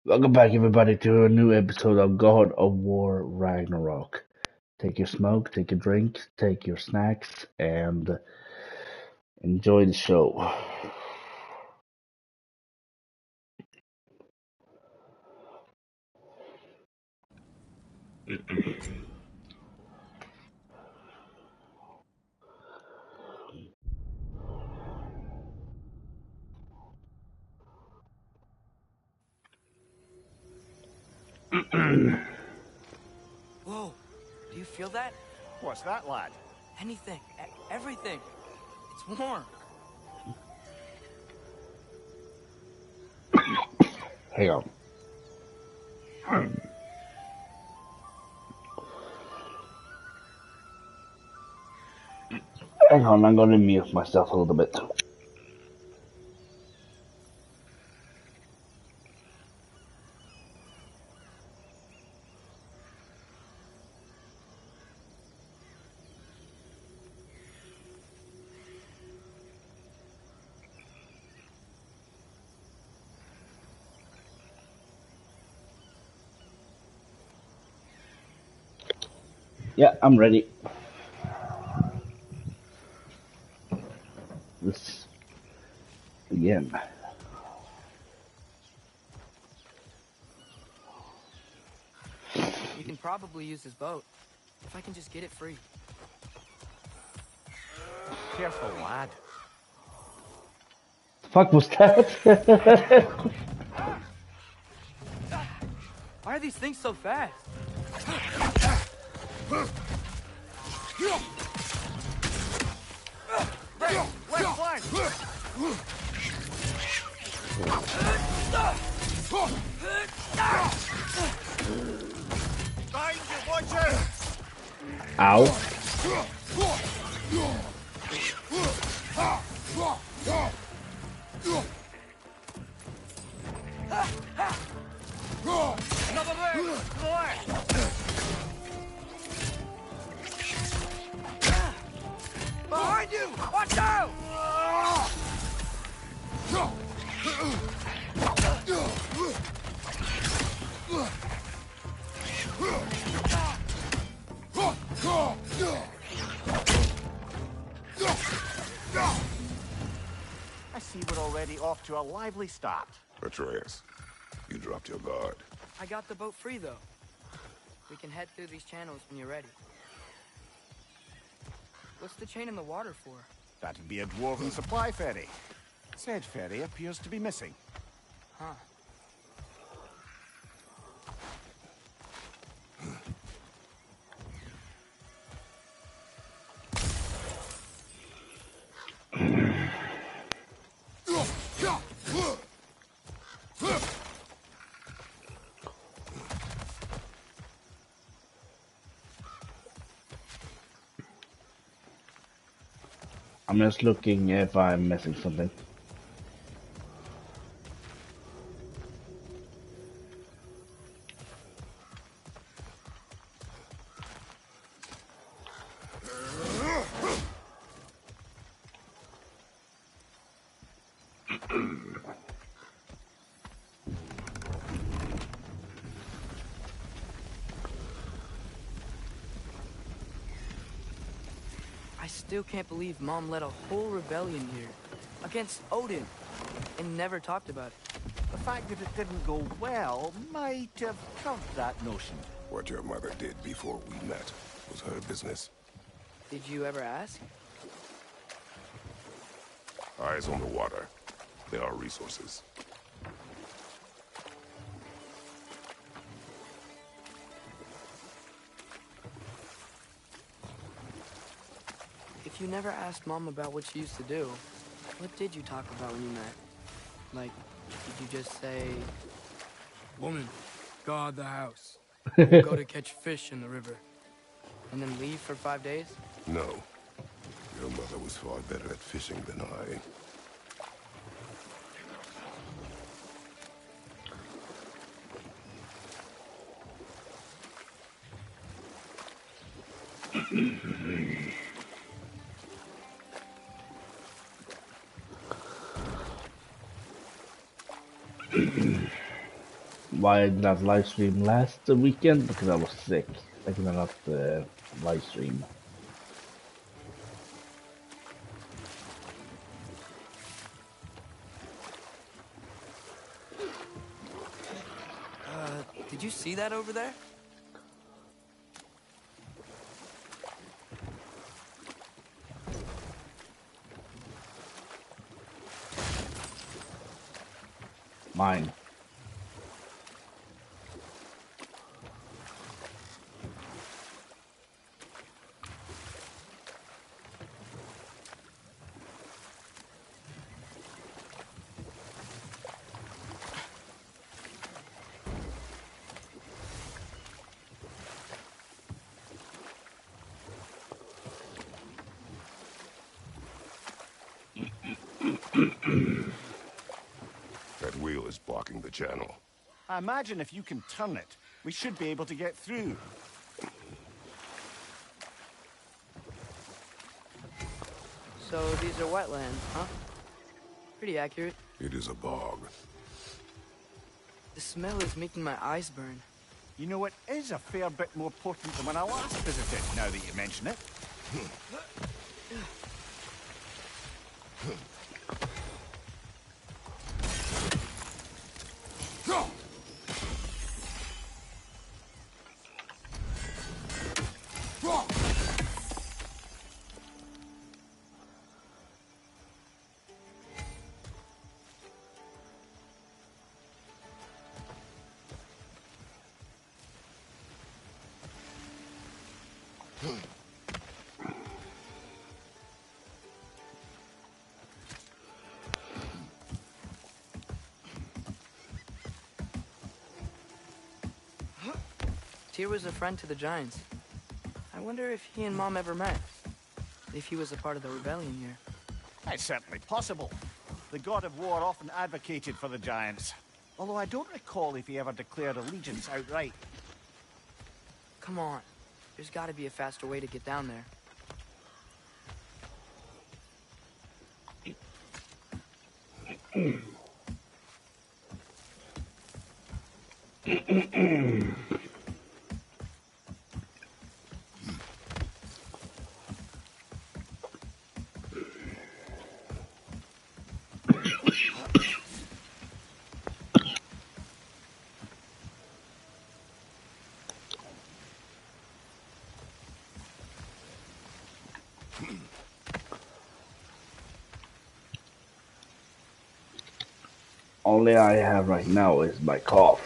Welcome back, everybody, to a new episode of God of War Ragnarok. Take your smoke, take your drink, take your snacks, and enjoy the show. Whoa, do you feel that? What's that, lad? Anything, everything. It's warm. Hang on. Hang on, I'm going to mute myself a little bit. Yeah, I'm ready. Let's begin. We can probably use this boat. If I can just get it free. Careful, lad. Fuck was that? Why are these things so fast? Right, left flank! Behind you, watch it! Ow. Another leg! To the left! Behind you! Watch out! I see we're already off to a lively start. Atreus, you dropped your guard. I got the boat free, though. We can head through these channels when you're ready. What's the chain in the water for? That'd be a dwarven supply ferry. Said ferry appears to be missing. Huh. I'm just looking if I'm missing something. I still can't believe Mom led a whole rebellion here. Against Odin. And never talked about it. The fact that it didn't go well might have covered that notion. What your mother did before we met was her business. Did you ever ask? Eyes on the water. There are resources. If you never asked Mom about what she used to do, what did you talk about when you met? Like, did you just say... Woman, guard the house. Go to catch fish in the river. And then leave for 5 days? No. Your mother was far better at fishing than I. Why I did not live stream last weekend? Because I was sick. I could not live stream. Did you see that over there? Mine. That wheel is blocking the channel. I imagine if you can turn it, we should be able to get through. So these are wetlands, huh? Pretty accurate. It is a bog. The smell is making my eyes burn. You know, it is a fair bit more potent than when I last visited, now that you mention it. Tyr was a friend to the Giants. I wonder if he and Mom ever met. If he was a part of the rebellion here. It's certainly possible. The god of war often advocated for the Giants. Although I don't recall if he ever declared allegiance outright. Come on. There's gotta be a faster way to get down there. Only I have right now is my cough.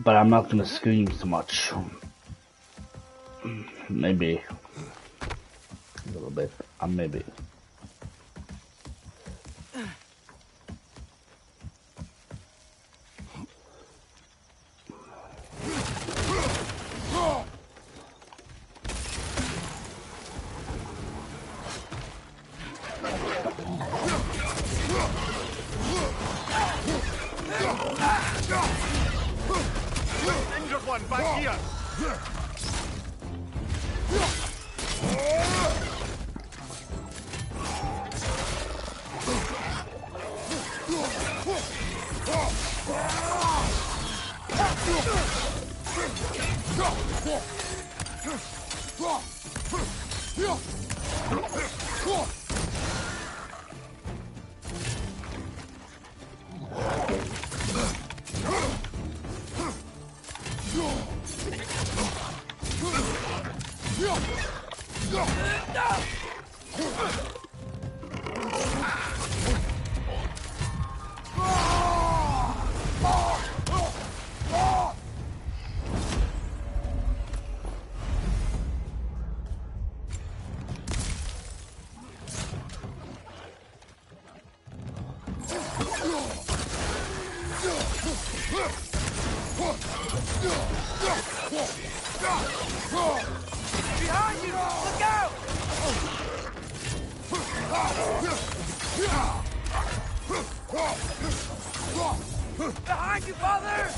But I'm not gonna scream so much. Maybe a little bit. Maybe. Injured one back here! Behind you! Look out! Behind you, father!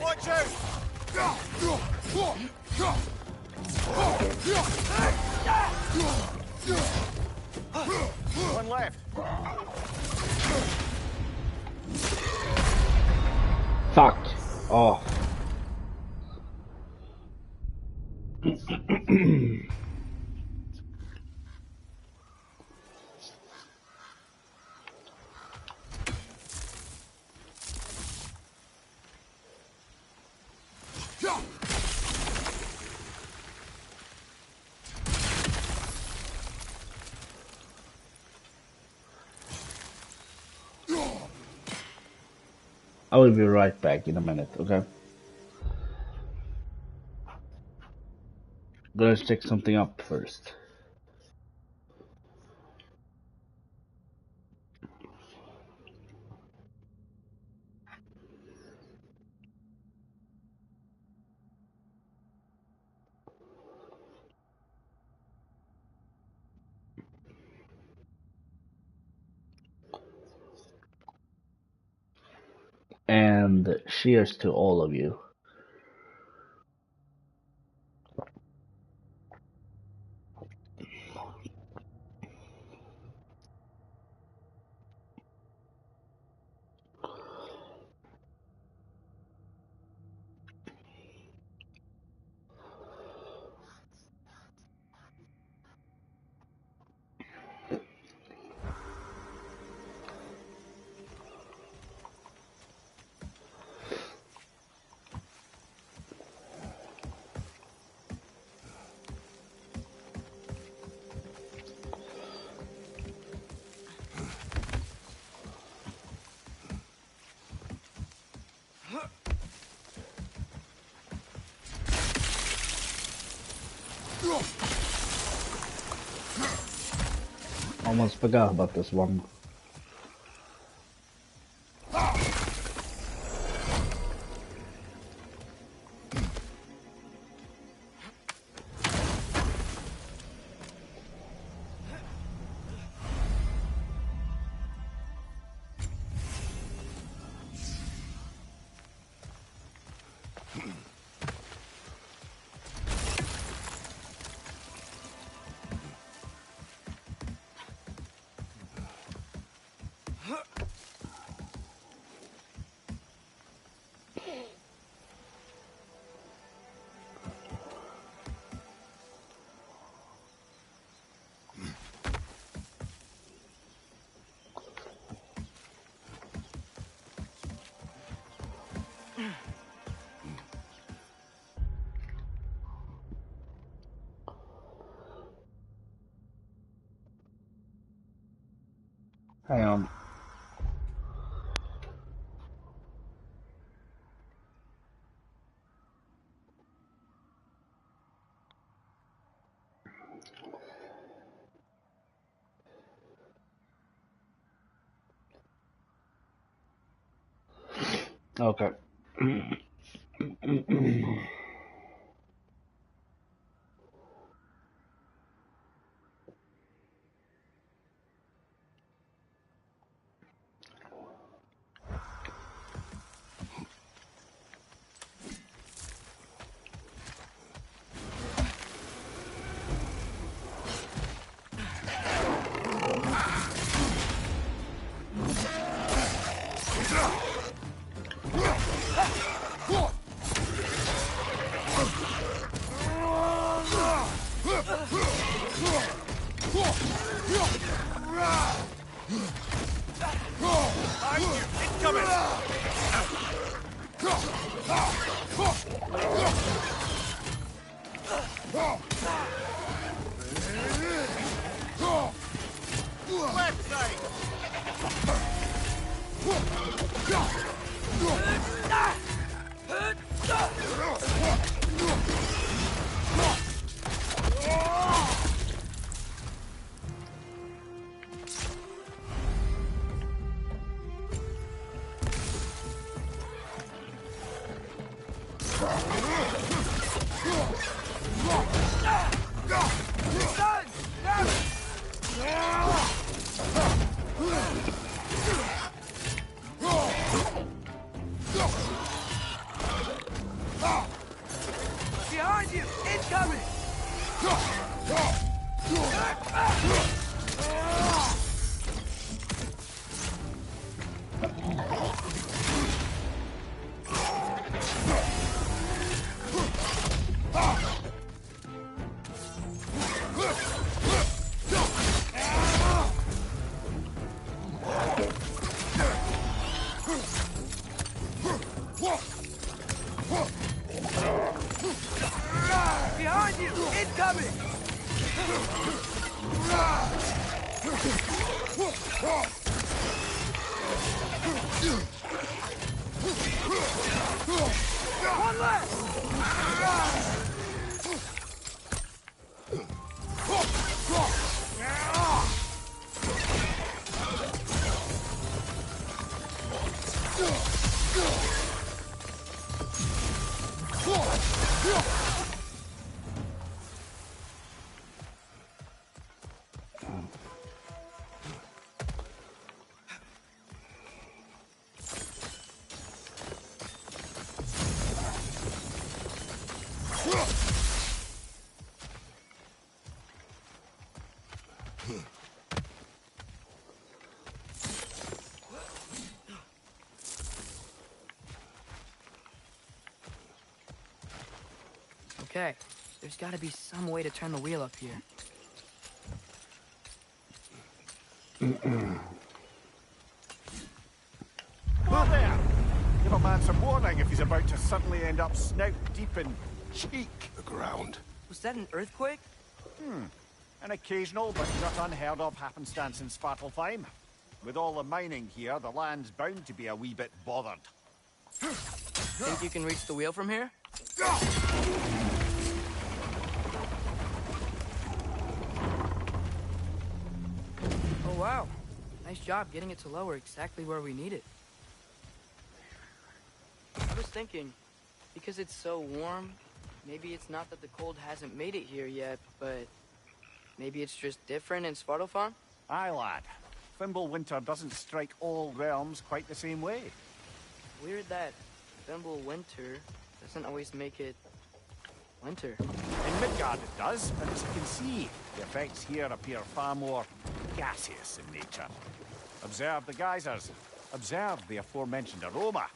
Watch out! One left. Fuck off. I will be right back in a minute, okay? Let's check something up first. And cheers to all of you. Almost forgot about this one. Hang on. Okay. Behind you! Incoming! Behind you! Incoming! One left! Okay, there's gotta be some way to turn the wheel up here. Well there! Give a man some warning if he's about to suddenly end up snout deep in cheek. The ground. Was that an earthquake? An occasional but not unheard of happenstance in Svartalfheim. With all the mining here, the land's bound to be a wee bit bothered. Think you can reach the wheel from here? Oh wow, nice job getting it to lower exactly where we need it. I was thinking, because it's so warm, maybe it's not that the cold hasn't made it here yet, but maybe it's just different in Svartalfheim? Aye, lad. Fimble winter doesn't strike all realms quite the same way. Weird that Fimble winter doesn't always make it winter. In Midgard it does, but as you can see, the effects here appear far more gaseous in nature. Observe the geysers. Observe the aforementioned aroma.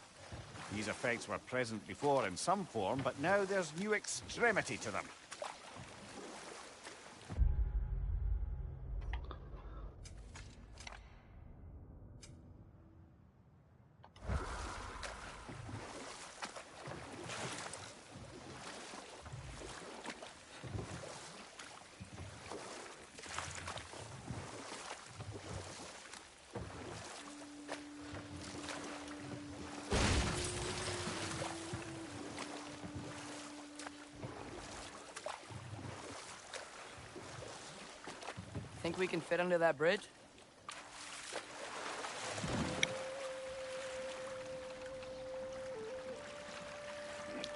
These effects were present before in some form, but now there's new extremity to them. Think we can fit under that bridge?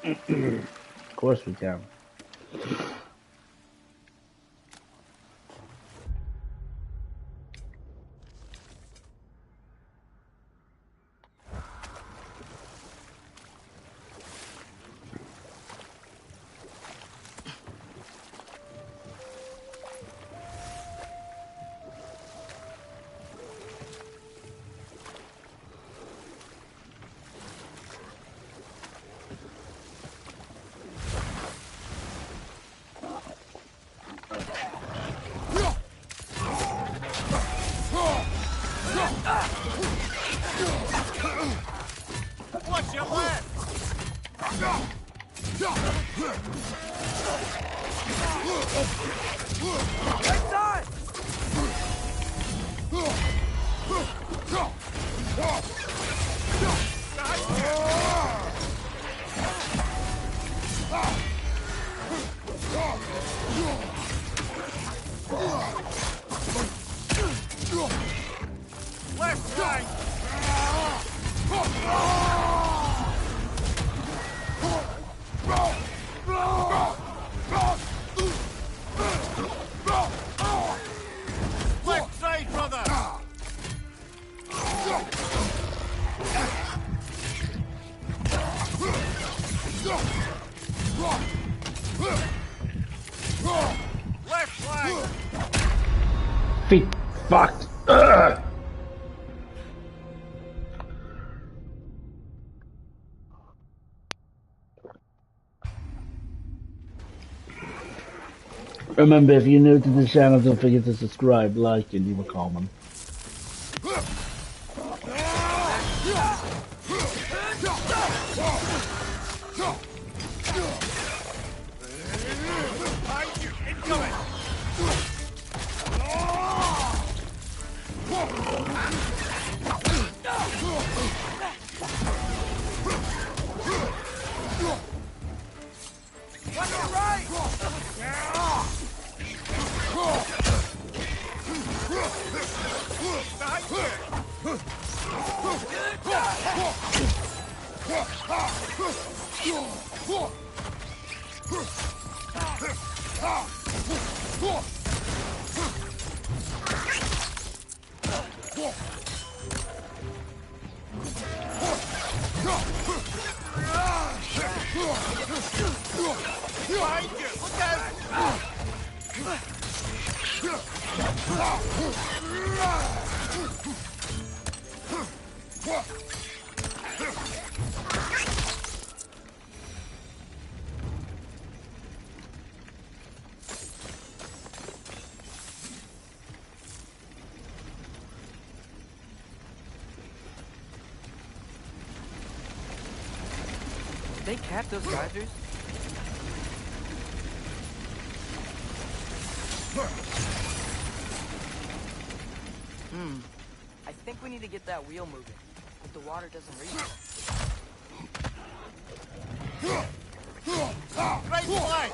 Of course we can. Left side! Left side, brother! Left flank! Feet fucked. Ugh. Remember, if you're new to the channel, don't forget to subscribe, like, and leave a comment. Behind you! Incoming! What's your right? Behind you! Look out! They cap those geysers? I think we need to get that wheel moving, but the water doesn't reach it. Right flank!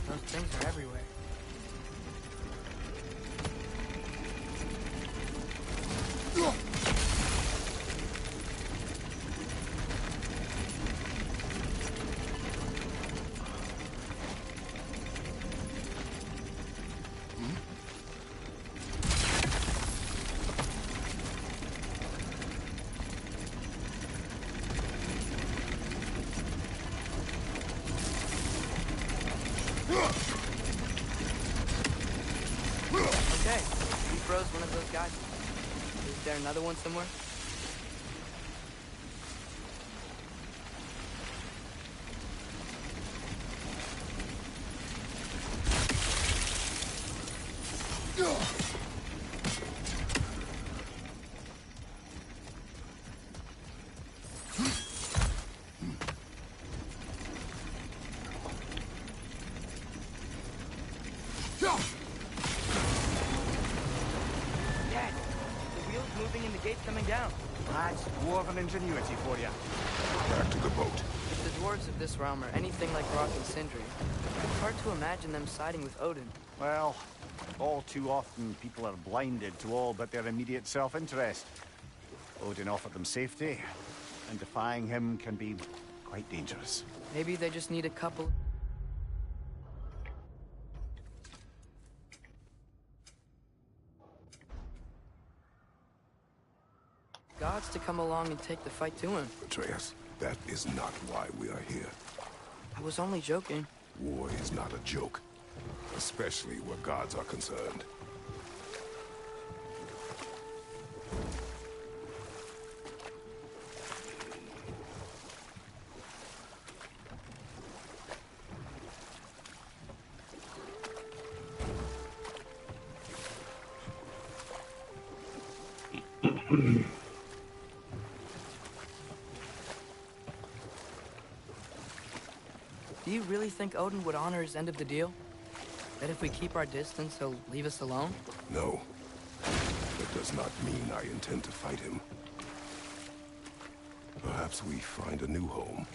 Those things are everywhere. Okay, we froze one of those guys. Is there another one somewhere? Dad, the wheel's moving and the gate's coming down. That's dwarven ingenuity for you. Back to the boat. If the dwarves of this realm are anything like Rock and Sindri, it's hard to imagine them siding with Odin. Well, all too often people are blinded to all but their immediate self-interest. Odin offered them safety, and defying him can be quite dangerous. Maybe they just need a couple... gods to come along and take the fight to him. Atreus, That is not why we are here. I was only joking. War is not a joke, especially where gods are concerned. Do you really think Odin would honor his end of the deal? That if we keep our distance, he'll leave us alone? No. That does not mean I intend to fight him. Perhaps we find a new home,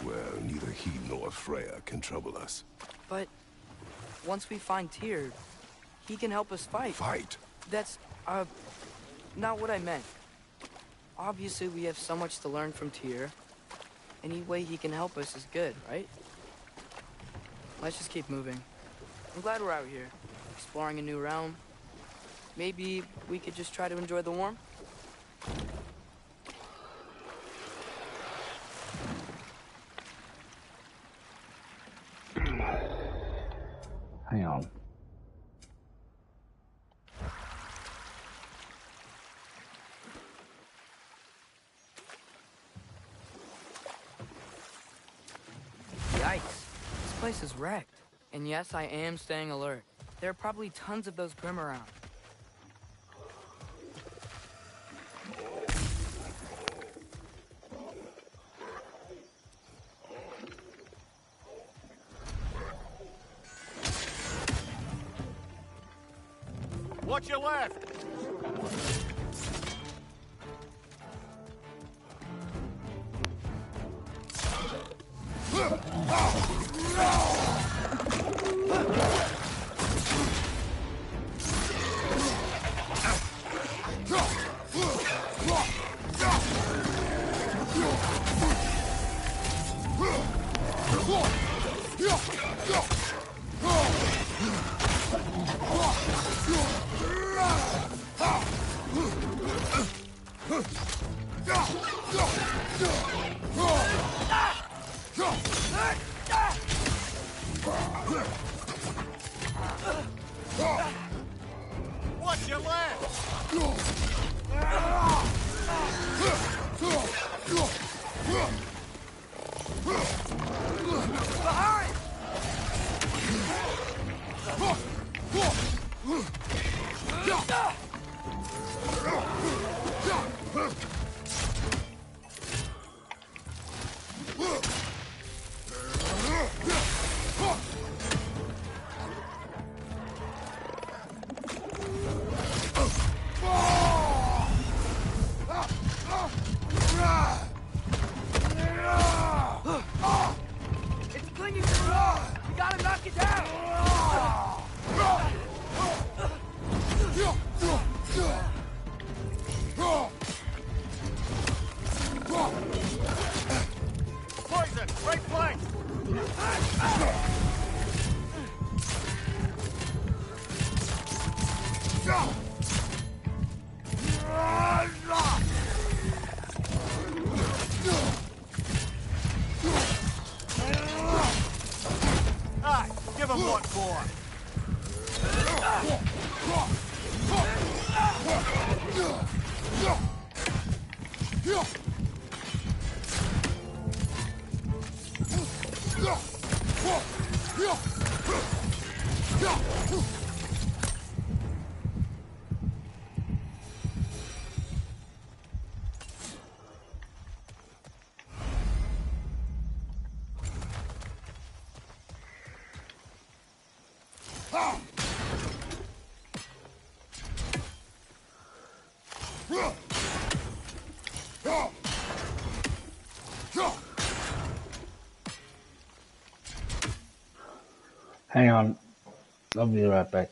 where neither he nor Freya can trouble us. But once we find Tyr, he can help us fight. Fight? That's, not what I meant. Obviously, we have so much to learn from Tyr. Any way he can help us is good, right? Let's just keep moving. I'm glad we're out here, exploring a new realm. Maybe we could just try to enjoy the warmth? Hang on. Yikes. This place is wrecked. And yes, I am staying alert. There are probably tons of those Grim around. Watch your left! Watch your left! It's clinging to the wall! We gotta knock it down! Poison! Right flank! Aye, give him what for! Hang on. I'll be right back.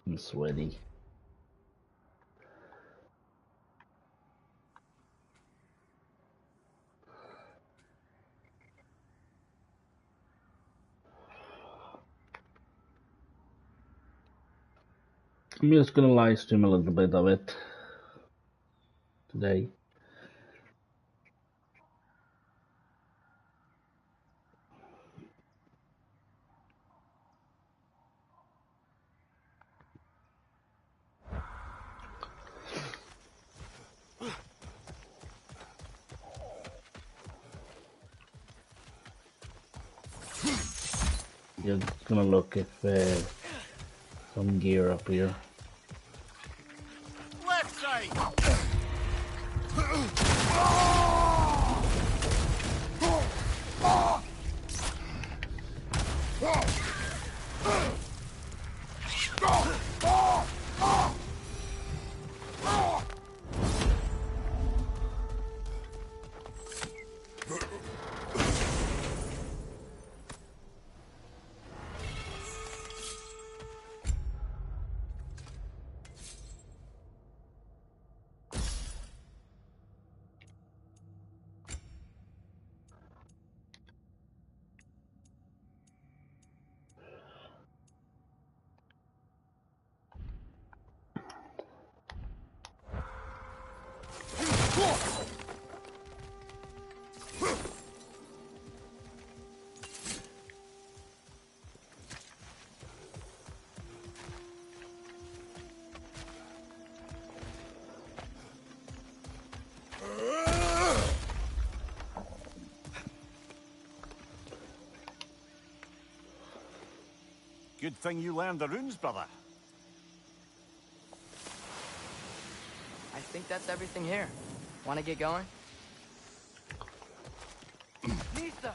I'm sweaty. I'm just gonna live stream a little bit of it today. Just gonna look if some gear up here. Left side! Good thing you learned the runes, brother. I think that's everything here. Want to get going? Nisa!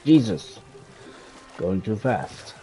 Jesus, going too fast.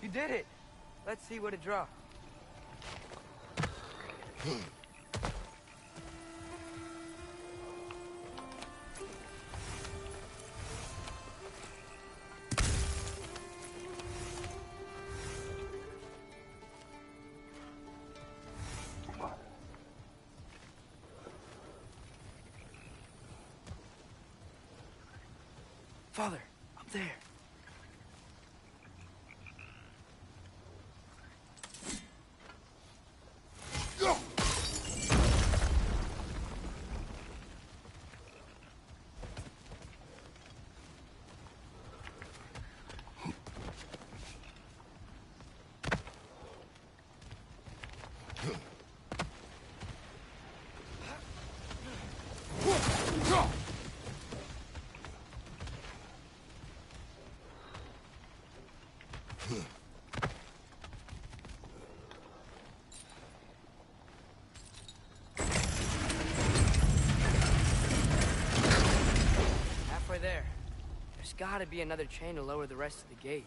You did it! Let's see what it draws. Father, up there. Halfway there. There's gotta be another chain to lower the rest of the gate.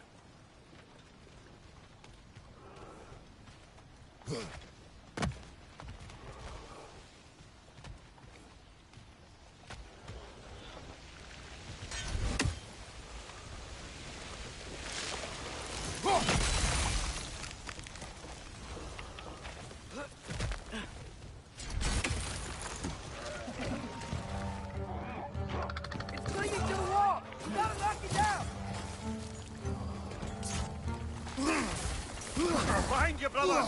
It's clinging to the wall! We gotta knock it down! Behind you, brother!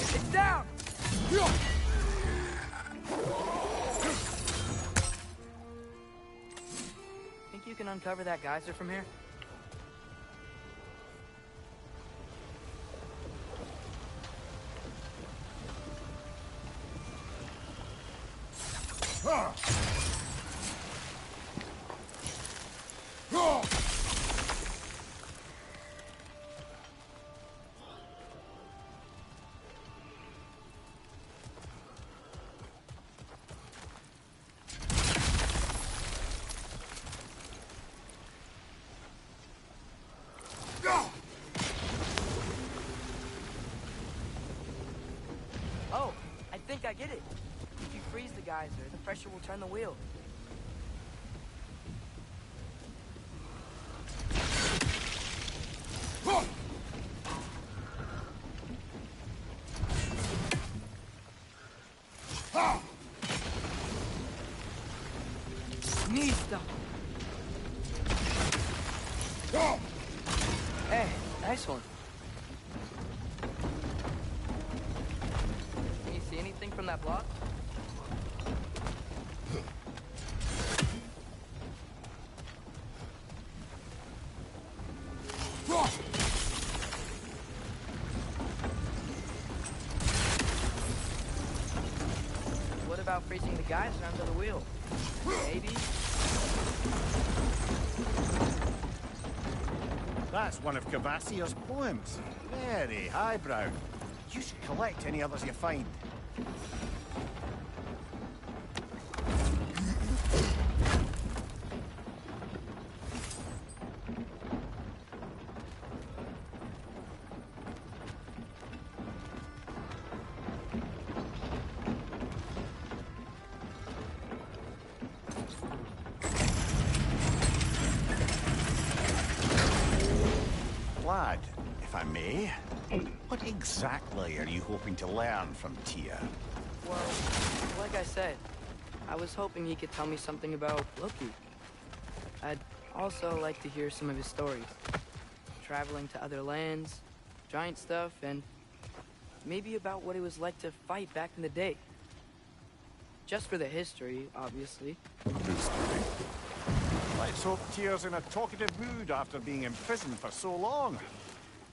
It's down! Think you can uncover that geyser from here? Oh, I think I get it. If you freeze the geyser, the pressure will turn the wheel. Knee stuff. Hey, nice one. Can you see anything from that block? What about freezing the geyser under the wheel? Maybe? That's one of Cavassier's poems. Very highbrow. You should collect any others you find. Lad, if I may, what exactly are you hoping to learn from Tia? Well, like I said, I was hoping he could tell me something about Loki. I'd also like to hear some of his stories. Traveling to other lands, giant stuff, and maybe about what it was like to fight back in the day. Just for the history, obviously. History? Let's hope Tyr's in a talkative mood after being imprisoned for so long.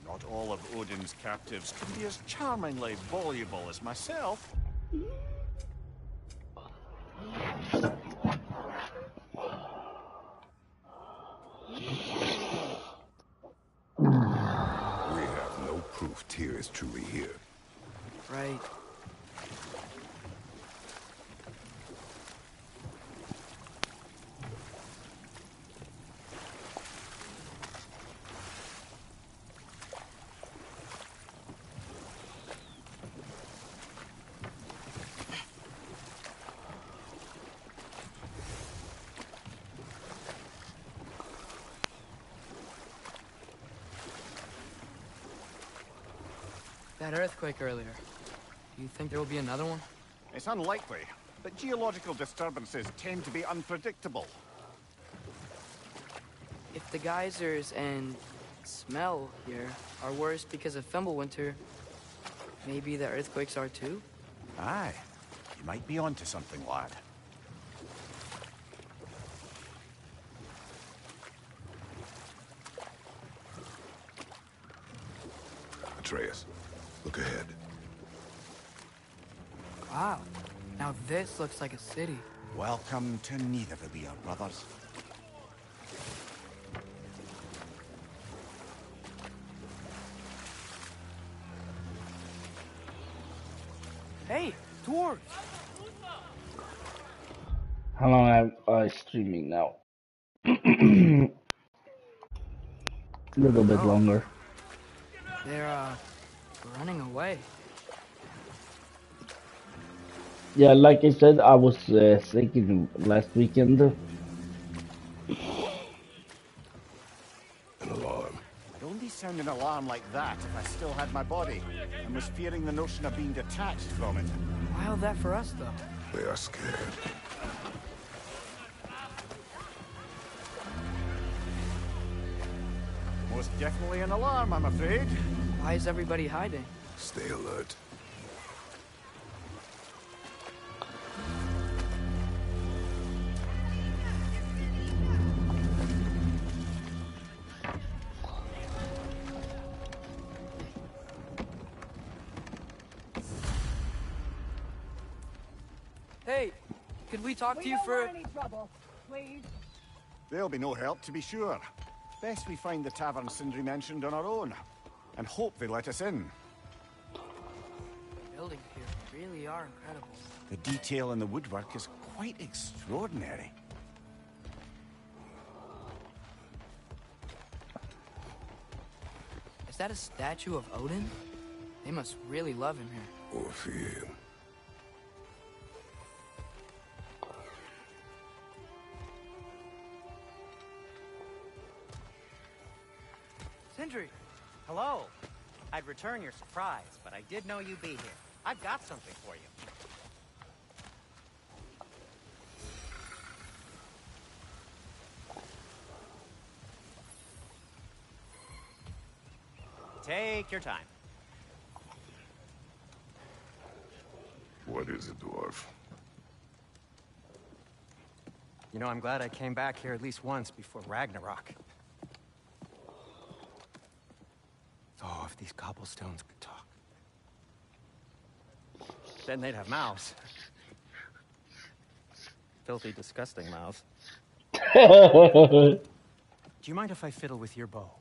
Not all of Odin's captives can be as charmingly voluble as myself. We have no proof Tyr is truly here. Right. That earthquake earlier. Do you think there will be another one? It's unlikely, but geological disturbances tend to be unpredictable. If the geysers and smell here are worse because of Fimbulwinter, maybe the earthquakes are too? Aye, you might be onto something, lad. Atreus, look ahead. Wow. Now this looks like a city. Welcome to Nidavellir, brothers. Hey, dwarves! How long am I streaming now? A little bit Oh. longer. They're, running away. Yeah, like I said, I was sick last weekend. An alarm. I'd only sound an alarm like that if I still had my body, and was fearing the notion of being detached from it. Wild that for us, though. They are scared. Most definitely an alarm, I'm afraid. Why is everybody hiding? Stay alert. Hey, could we talk to you for... any trouble, please. There'll be no help, to be sure. Best we find the tavern Sindri mentioned on our own, and hope they let us in. Buildings here really are incredible. The detail in the woodwork is quite extraordinary. Is that a statue of Odin? They must really love him here. Or fear him. Sindri! Hello. I'd return your surprise, but I did know you'd be here. I've got something for you. Take your time. What is it, dwarf? You know, I'm glad I came back here at least once before Ragnarok. Oh, if these cobblestones could talk. Then they'd have mouths. Filthy, disgusting mouths. Do you mind if I fiddle with your bow?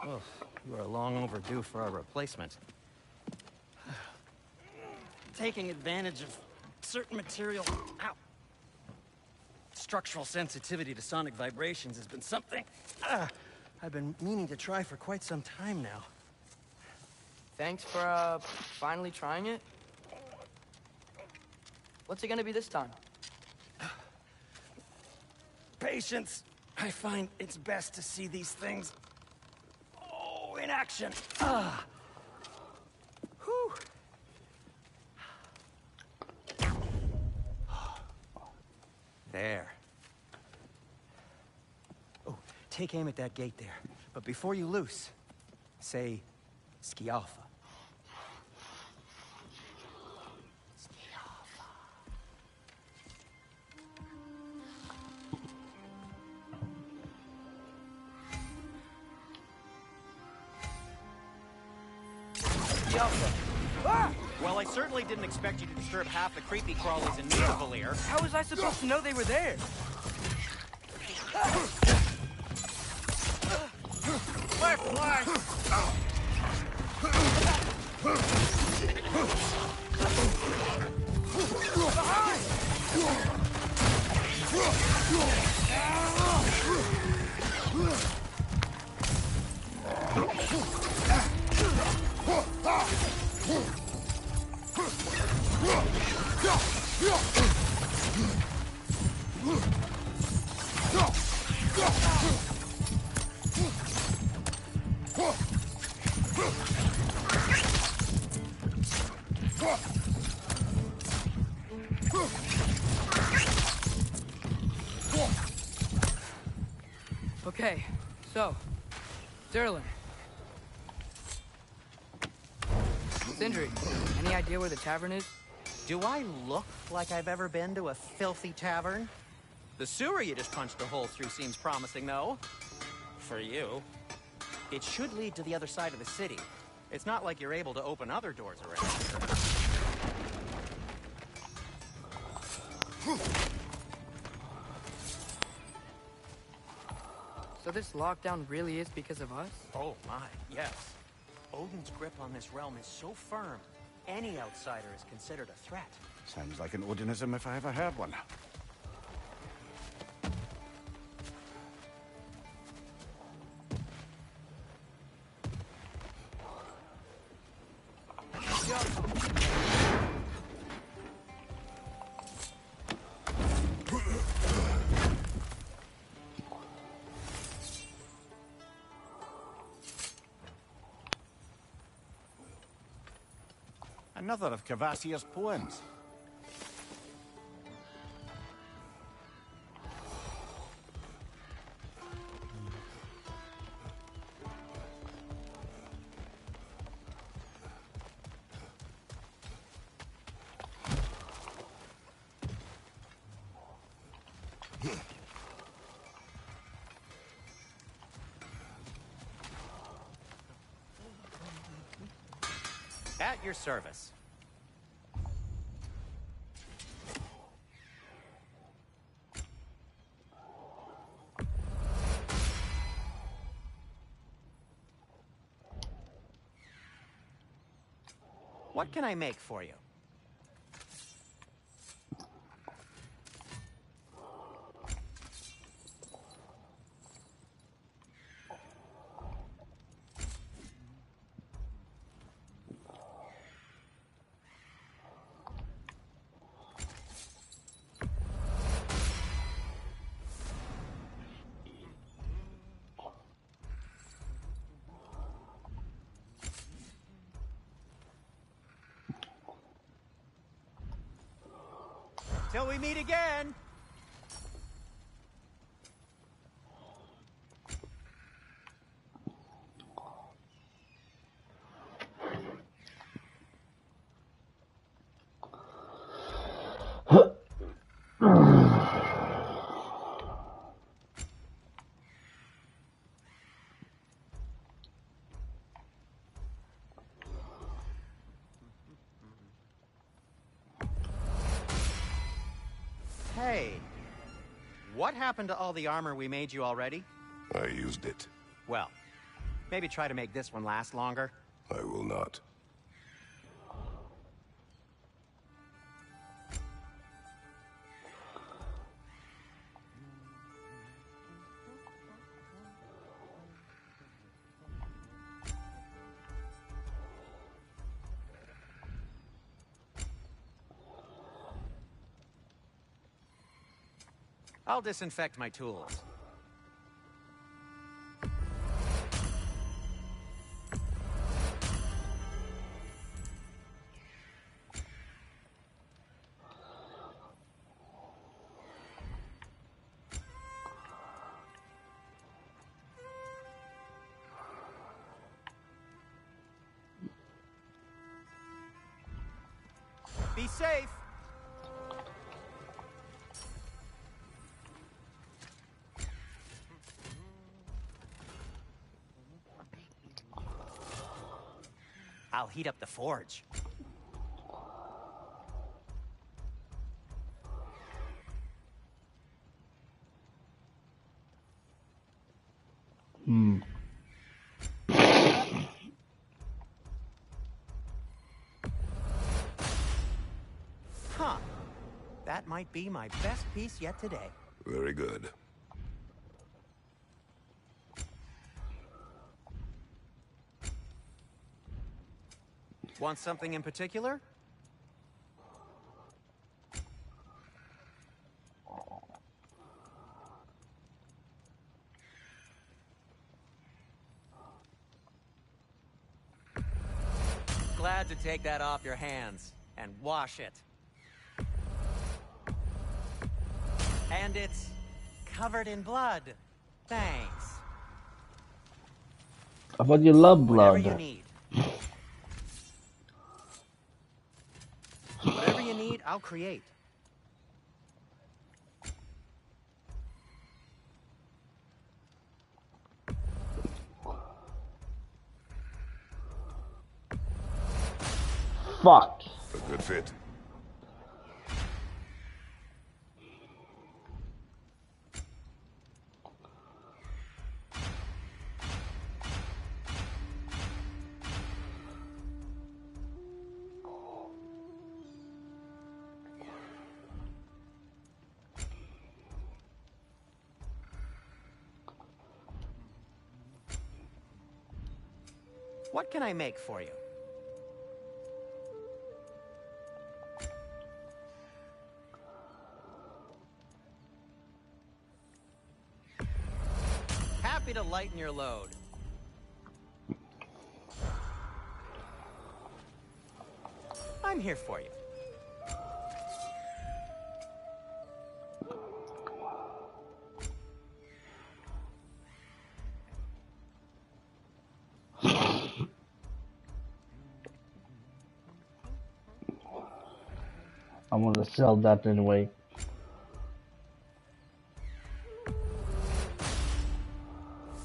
Oh, you are long overdue for a replacement. Taking advantage of certain material... Ow! Structural sensitivity to sonic vibrations has been something I've been meaning to try for quite some time now. Thanks for, finally trying it. What's it gonna be this time? Patience. I find it's best to see these things... in action. Whew. There. Oh, take aim at that gate there. But before you loose, say, Skialfa. Alpha. Ah! Well, I certainly didn't expect you to disturb half the creepy crawlies in Nidavellir. How was I supposed to know they were there? Left flank! Okay, so, Sterling. Sindri, any idea where the tavern is? Do I look like I've ever been to a filthy tavern? The sewer you just punched a hole through seems promising, though. For you. It should lead to the other side of the city. It's not like you're able to open other doors around here. So this lockdown really is because of us? Oh my, yes. Odin's grip on this realm is so firm, any outsider is considered a threat. Sounds like an Odinism if I ever heard one. Another of Cavassier's poems. At your service. What can I make for you? Till we meet again! Hey, what happened to all the armor we made you already? I used it. Well, maybe try to make this one last longer. I will not. I'll disinfect my tools. Be safe! I'll heat up the forge. Huh. That might be my best piece yet today. Very good. Want something in particular? Glad to take that off your hands and wash it. And it's covered in blood. Thanks. I thought you love Whatever blood. you need. Whatever you need, I'll create. Fuck. A good fit. What can I make for you? Happy to lighten your load. I'm here for you. I'm gonna sell that anyway.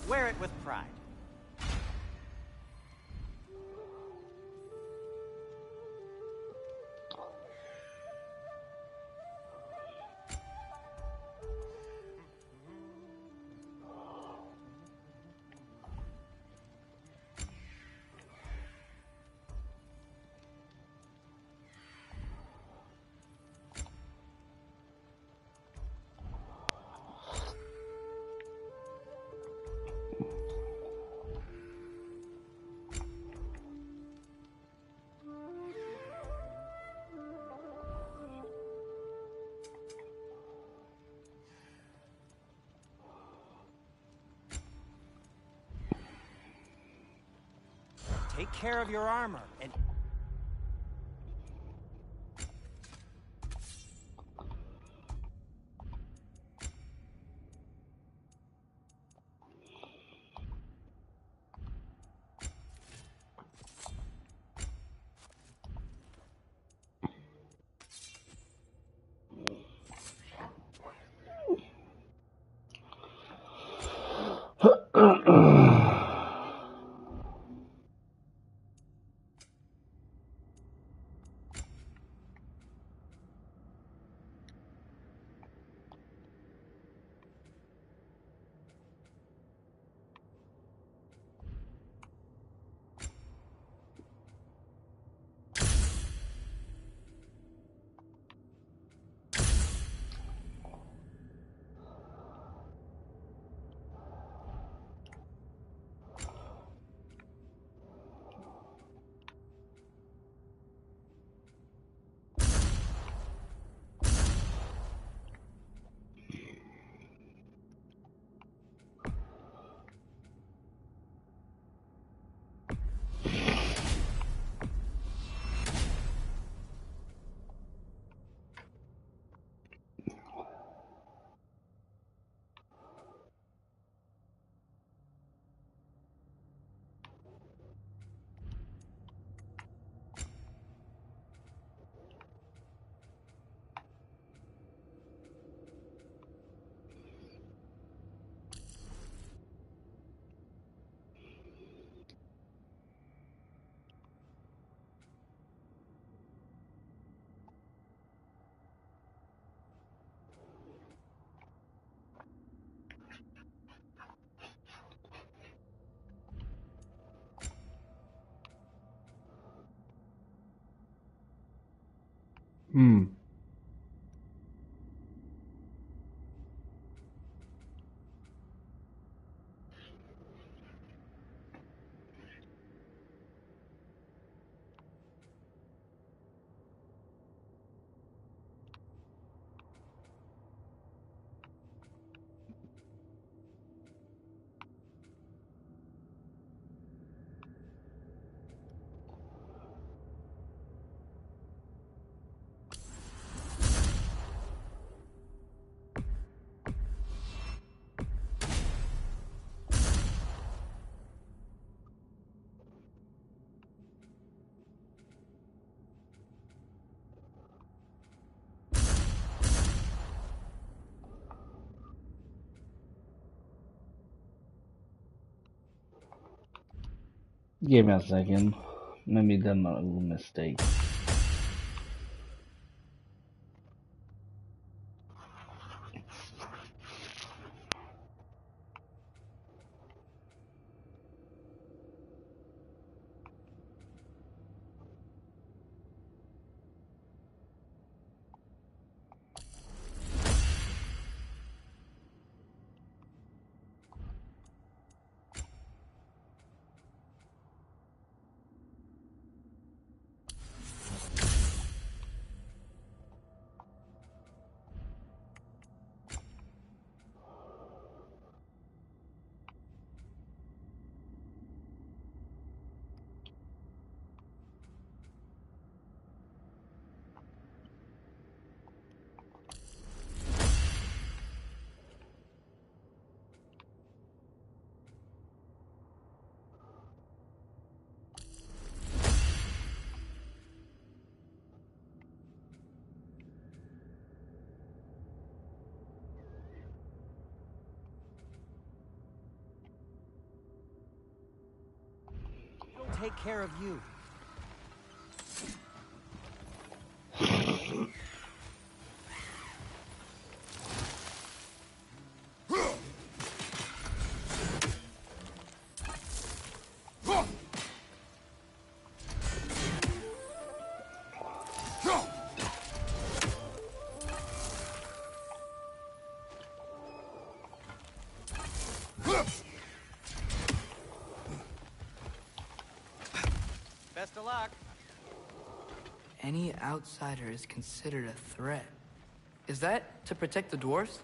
Wear it with pride. Take care of your armor and... Hmm. Give me a second. Maybe done a little mistake. It'll take care of you. Best of luck. Any outsider is considered a threat. Is that to protect the dwarves?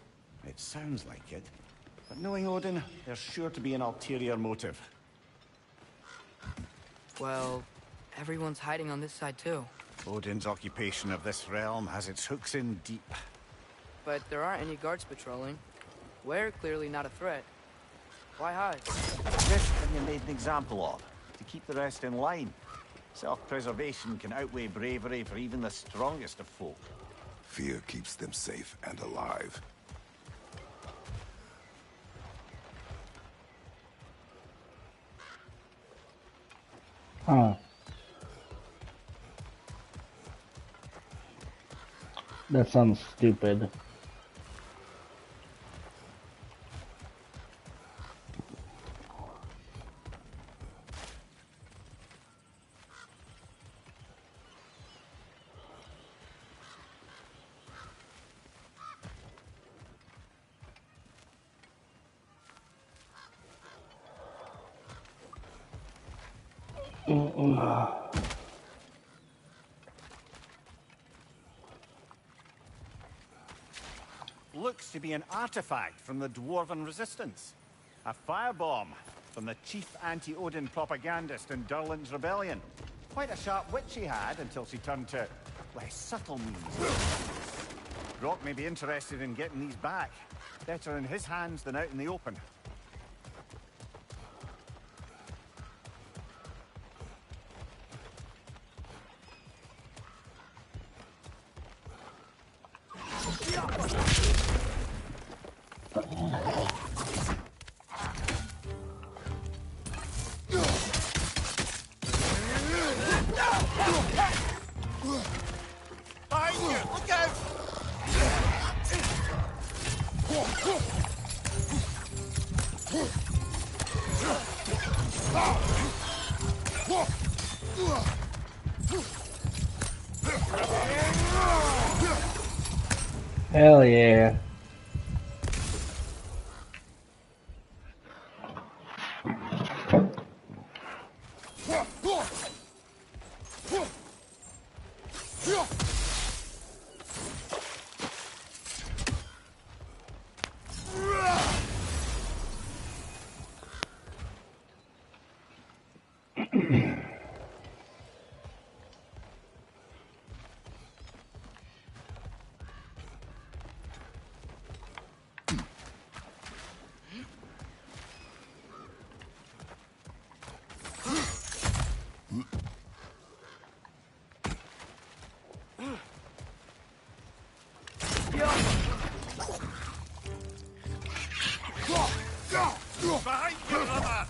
It sounds like it. But knowing Odin, there's sure to be an ulterior motive. Well, everyone's hiding on this side too. Odin's occupation of this realm has its hooks in deep. But there aren't any guards patrolling. We're clearly not a threat. Why hide? This have you made an example of, to keep the rest in line. Self-preservation can outweigh bravery for even the strongest of folk. Fear keeps them safe and alive. Huh. That sounds stupid. Looks to be an artifact from the Dwarven Resistance. A firebomb from the chief anti-Odin propagandist in Durlin's rebellion. Quite a sharp wit she had until she turned to less subtle means. Brock may be interested in getting these back. Better in his hands than out in the open. Hell yeah. Behind you, brother!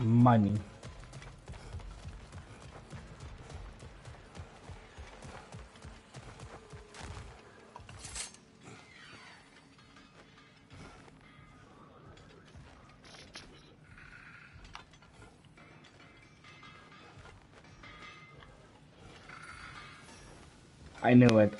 Money. I knew it.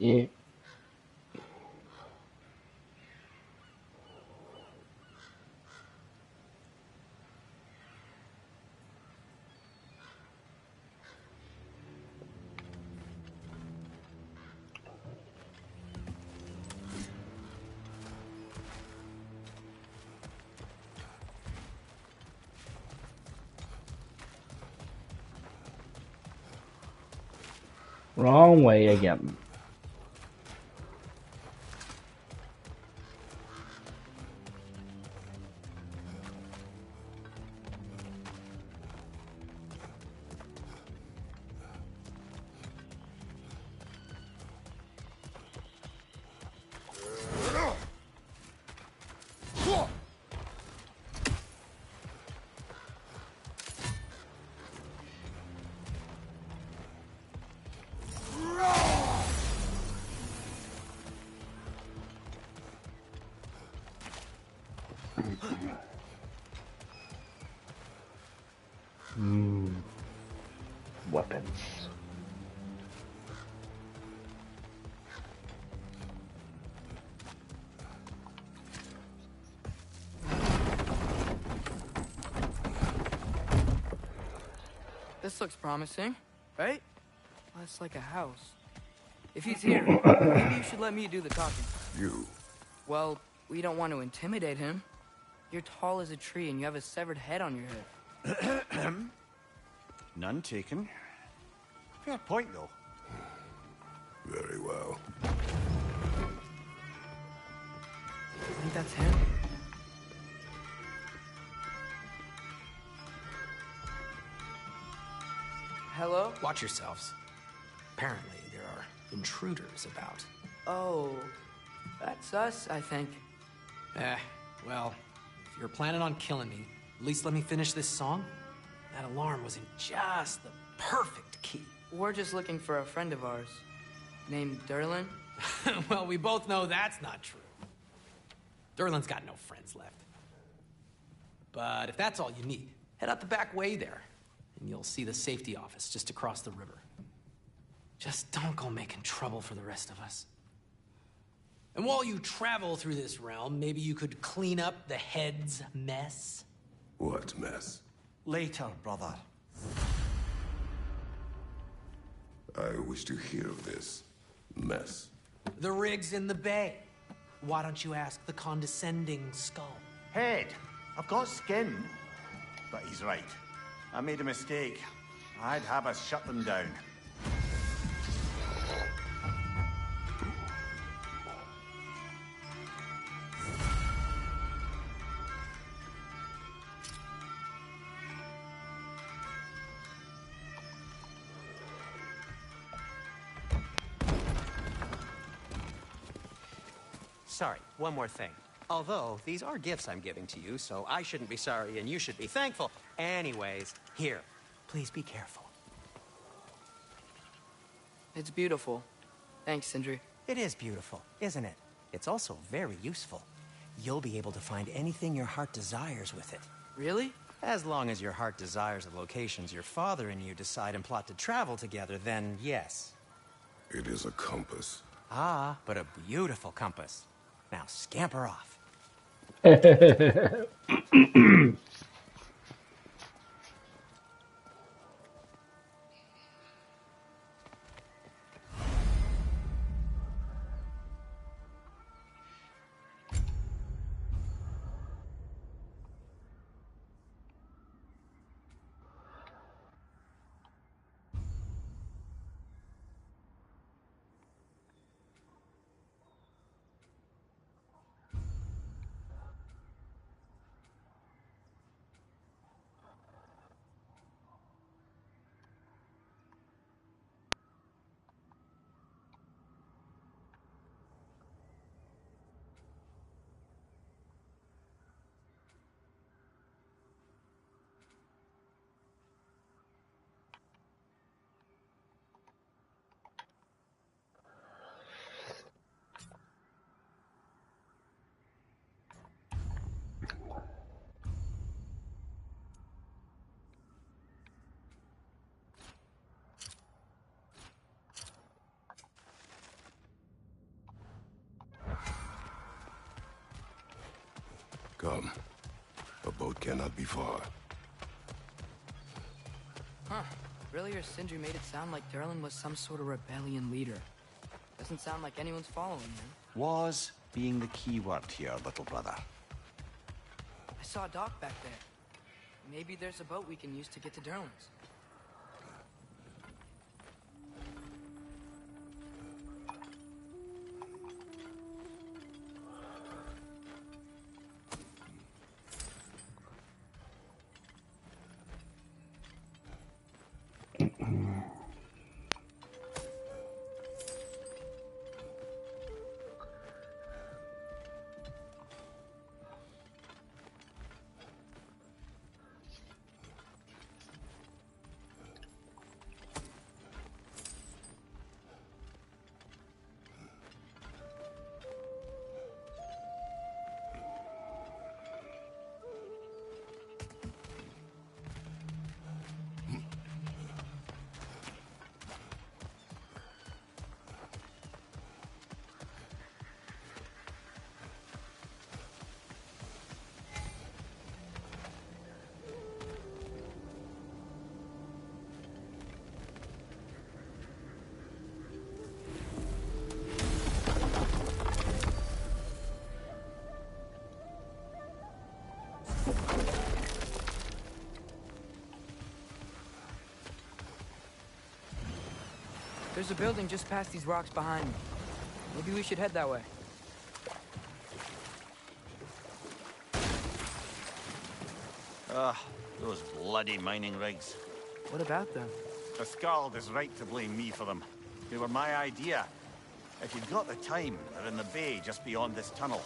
Yeah. Wrong way again. Weapons. This looks promising, right? Well, it's like a house. If he's here, maybe you should let me do the talking. You. Well, we don't want to intimidate him. You're tall as a tree and you have a severed head on your head. None taken. Fair point, though. Very well. I think that's him. Hello? Watch yourselves. Apparently, there are intruders about. Oh, that's us, I think. Well, if you're planning on killing me, at least let me finish this song. That alarm was in just the perfect key. We're just looking for a friend of ours, named Derlin. Well, we both know that's not true. Derlin's got no friends left. But if that's all you need, head out the back way there, and you'll see the safety office just across the river. Just don't go making trouble for the rest of us. And while you travel through this realm, maybe you could clean up the head's mess? What mess? Later, brother. I wish to hear of this mess. The rig's in the bay. Why don't you ask the condescending skull? Head. I've got skin. But he's right. I made a mistake. I'd have us shut them down. Sorry, one more thing. Although, these are gifts I'm giving to you, so I shouldn't be sorry and you should be thankful. Anyways, here, please be careful. It's beautiful. Thanks, Sindri. It is beautiful, isn't it? It's also very useful. You'll be able to find anything your heart desires with it. Really? As long as your heart desires the locations your father and you decide and plot to travel together, then yes. It is a compass. Ah, but a beautiful compass. Now scamper off. Come. A boat cannot be far. Huh. Earlier, Sindri made it sound like Durlin was some sort of rebellion leader. Doesn't sound like anyone's following him. Was being the key word here, little brother. I saw a dock back there. Maybe there's a boat we can use to get to Durlin's. There's a building just past these rocks behind me. Maybe we should head that way. Those bloody mining rigs. What about them? The Skald is right to blame me for them. They were my idea. If you've got the time, they're in the bay just beyond this tunnel.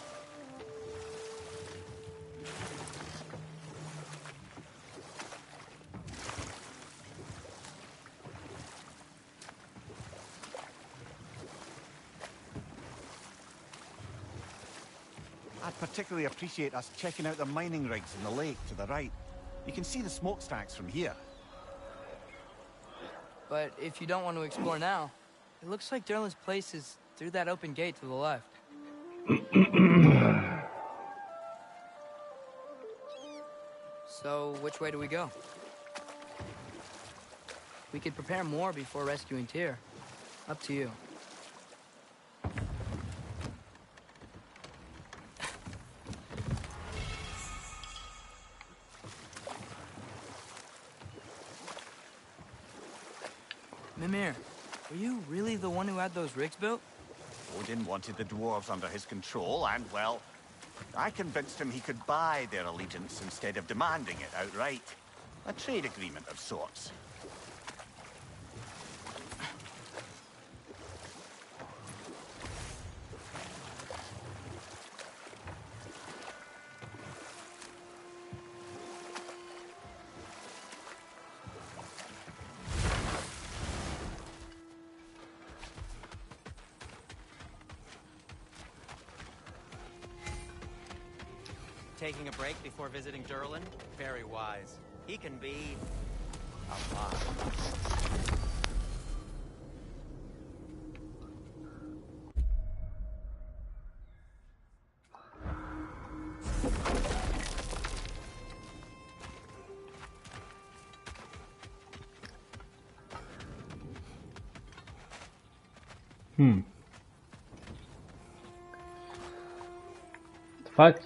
I'd particularly appreciate us checking out the mining rigs in the lake to the right. You can see the smokestacks from here. But if you don't want to explore now, it looks like Durlin's place is through that open gate to the left. So, which way do we go? We could prepare more before rescuing Tyr. Up to you. Mimir, were you really the one who had those rigs built? Odin wanted the dwarves under his control, and, well, I convinced him he could buy their allegiance instead of demanding it outright. A trade agreement of sorts. Taking a break before visiting Durlin? Very wise. He can be a lot. Fuck.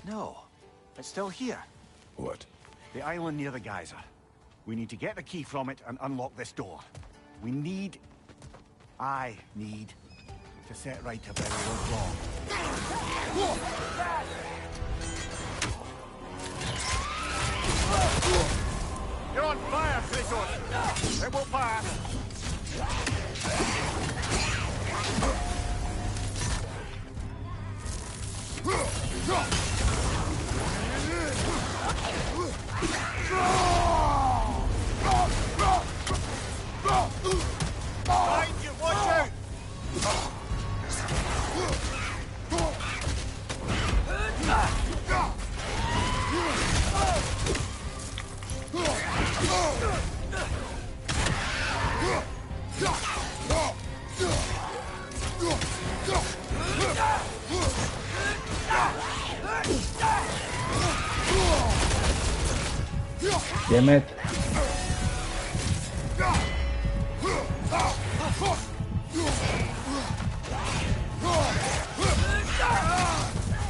No, it's still here. What? The island near the geyser. We need to get the key from it and unlock this door. I need to set right a very old wrong. You're on fire, Kratos! It will pass! Behind you, watch out! Damn it.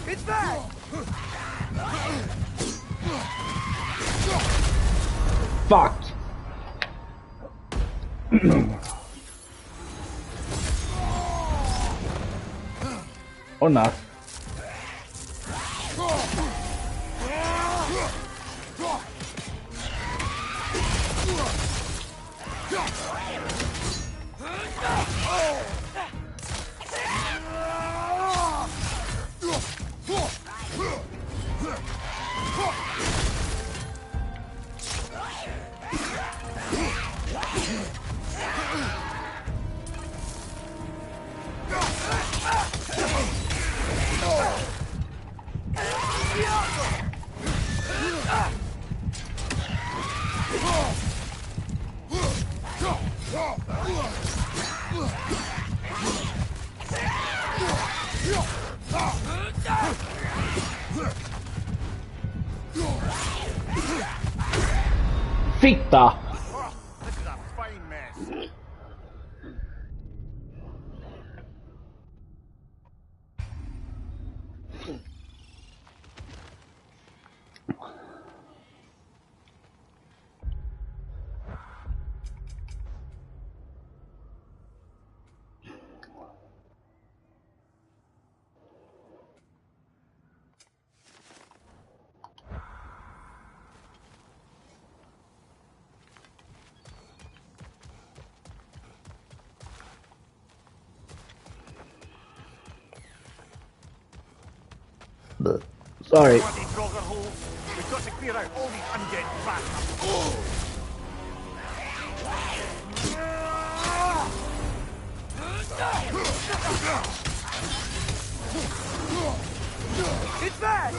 It's back! Fuck. Or not. Fitta! Oh, this is a fine mess. Sorry. Bloody Grogger hole. We've got to clear out all these undead bastards. It's bad!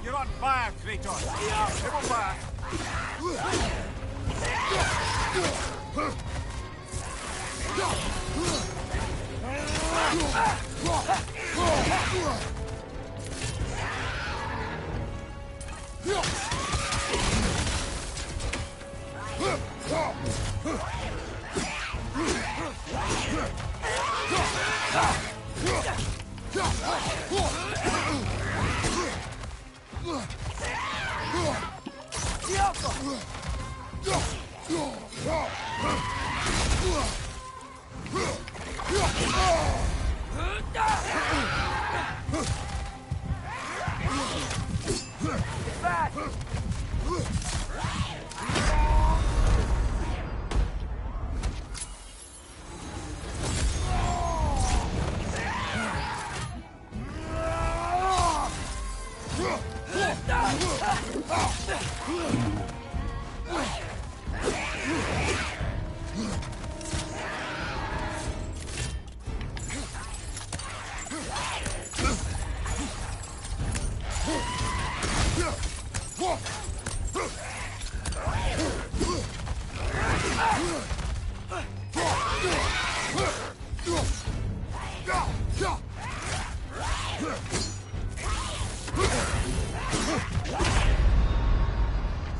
You're on fire, Kratos. It will pass.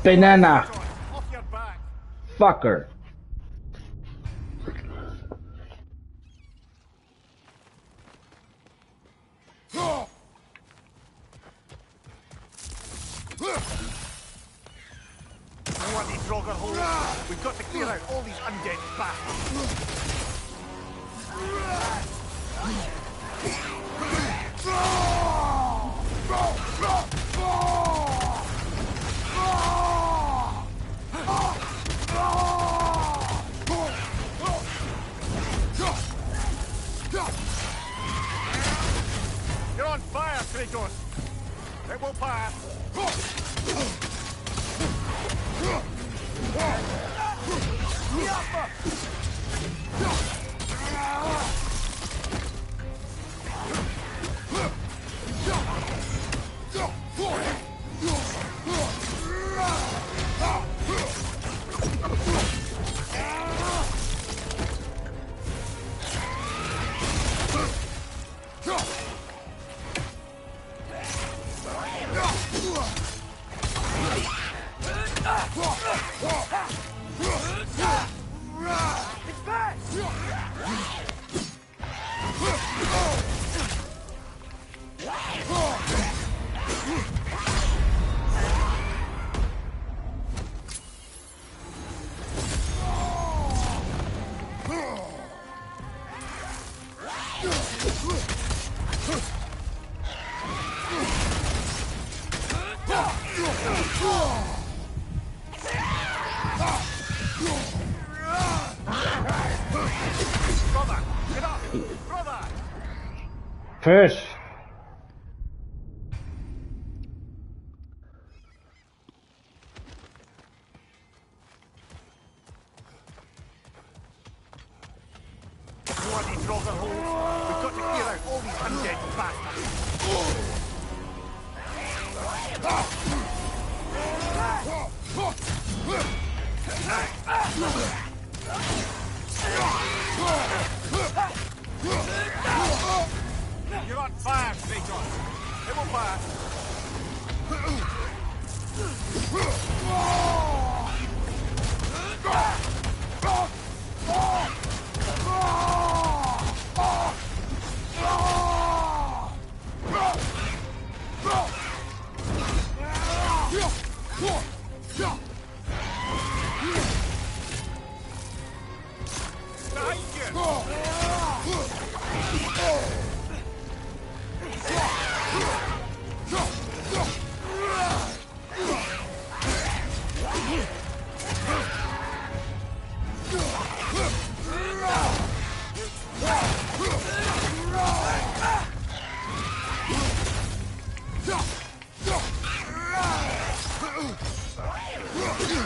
Banana. Off your back. Fucker. Bloody Grogger hole. We've got to clear out all these undead bastards. You're on fire, Kratos. It will pass. Brother, get up! Brother! Fish. Bloody Grogger holes. We've got to clear out all these undead bastards. You're on fire, Kratos. It will pass. Behind you! Won't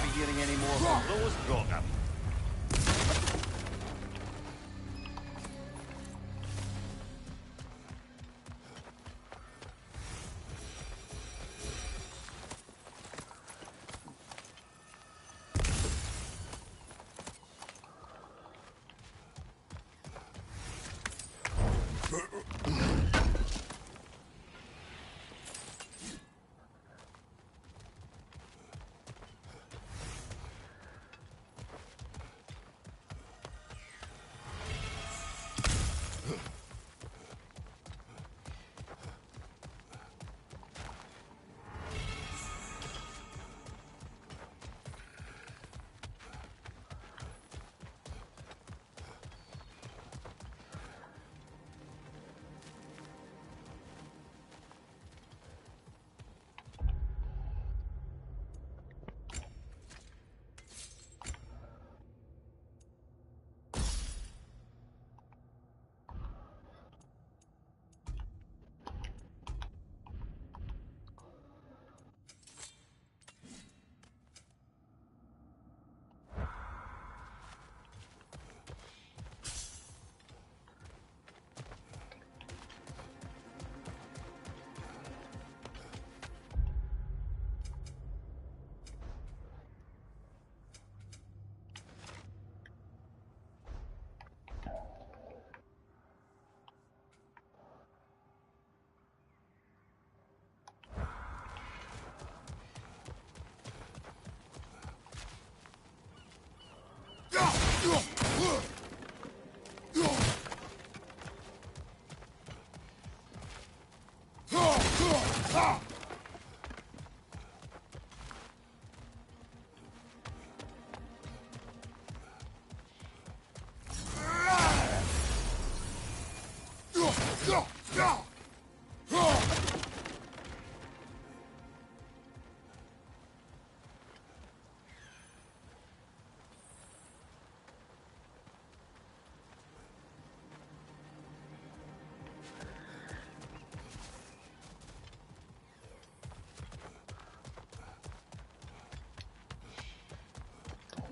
be hearing any more from those Grogger.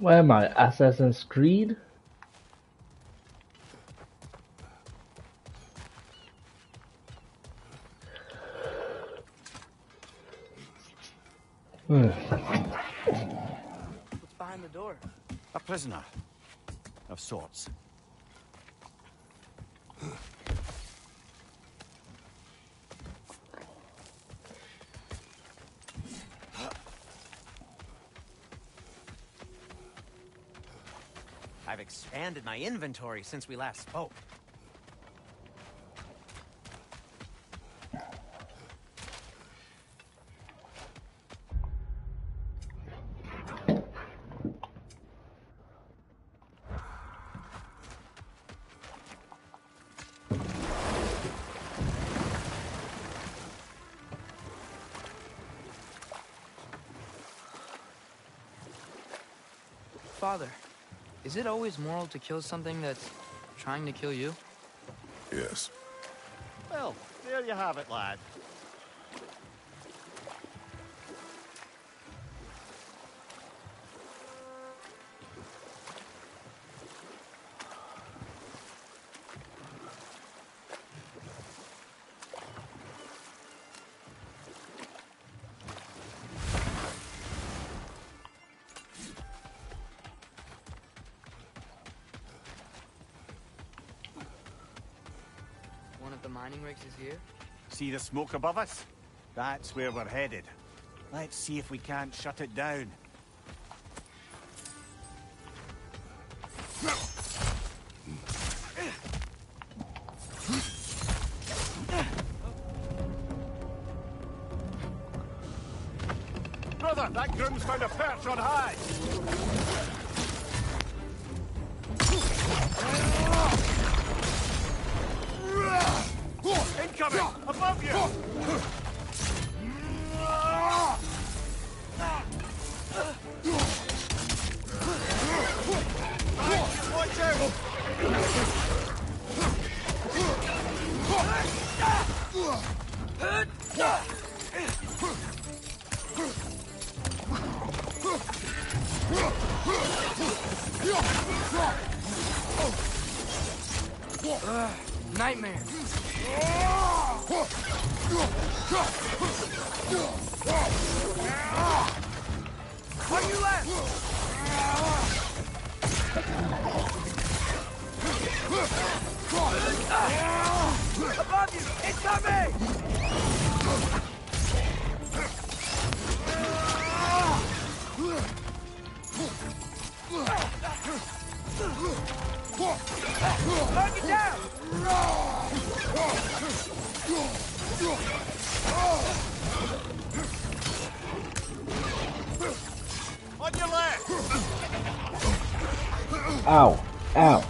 Where am I? Assassin's Creed? What's behind the door? A prisoner. Of sorts. I've expanded my inventory since we last spoke. Father, is it always moral to kill something that's trying to kill you? Yes. Well, there you have it, lad. One of the mining rigs is here? See the smoke above us? That's where we're headed. Let's see if we can't shut it down. Brother, that groom's found a perch on high! Nightmare. On your left! Above you! Incoming! Target down! On your left! Ow! Ow!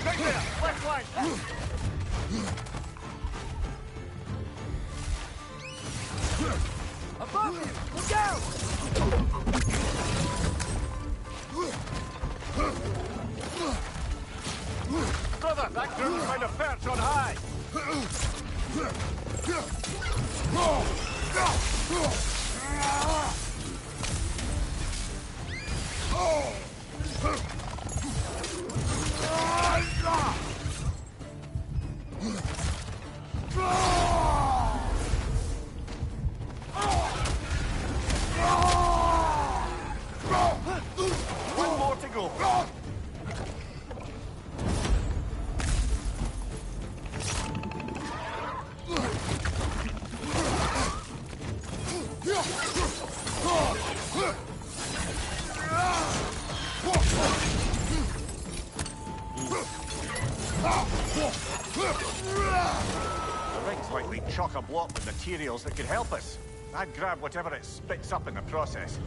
Right there! Left flank! Above you! Look out! Brother, that group's trying to perch on high! One more to go. The ring's likely chock-a-block with materials that could help us. I'd grab whatever it spits up in the process.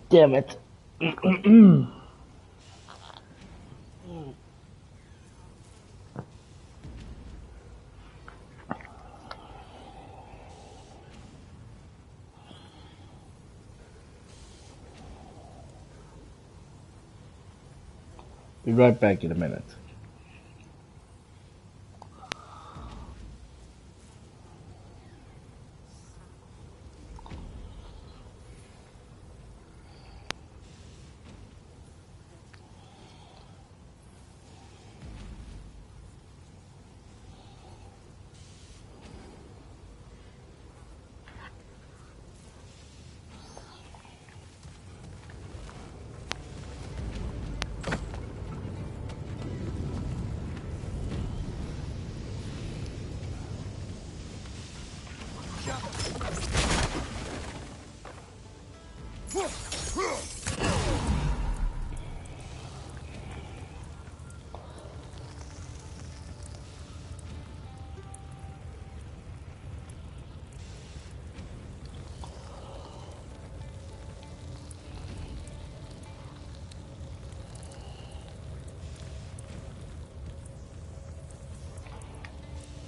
Damn it. Be right back in a minute.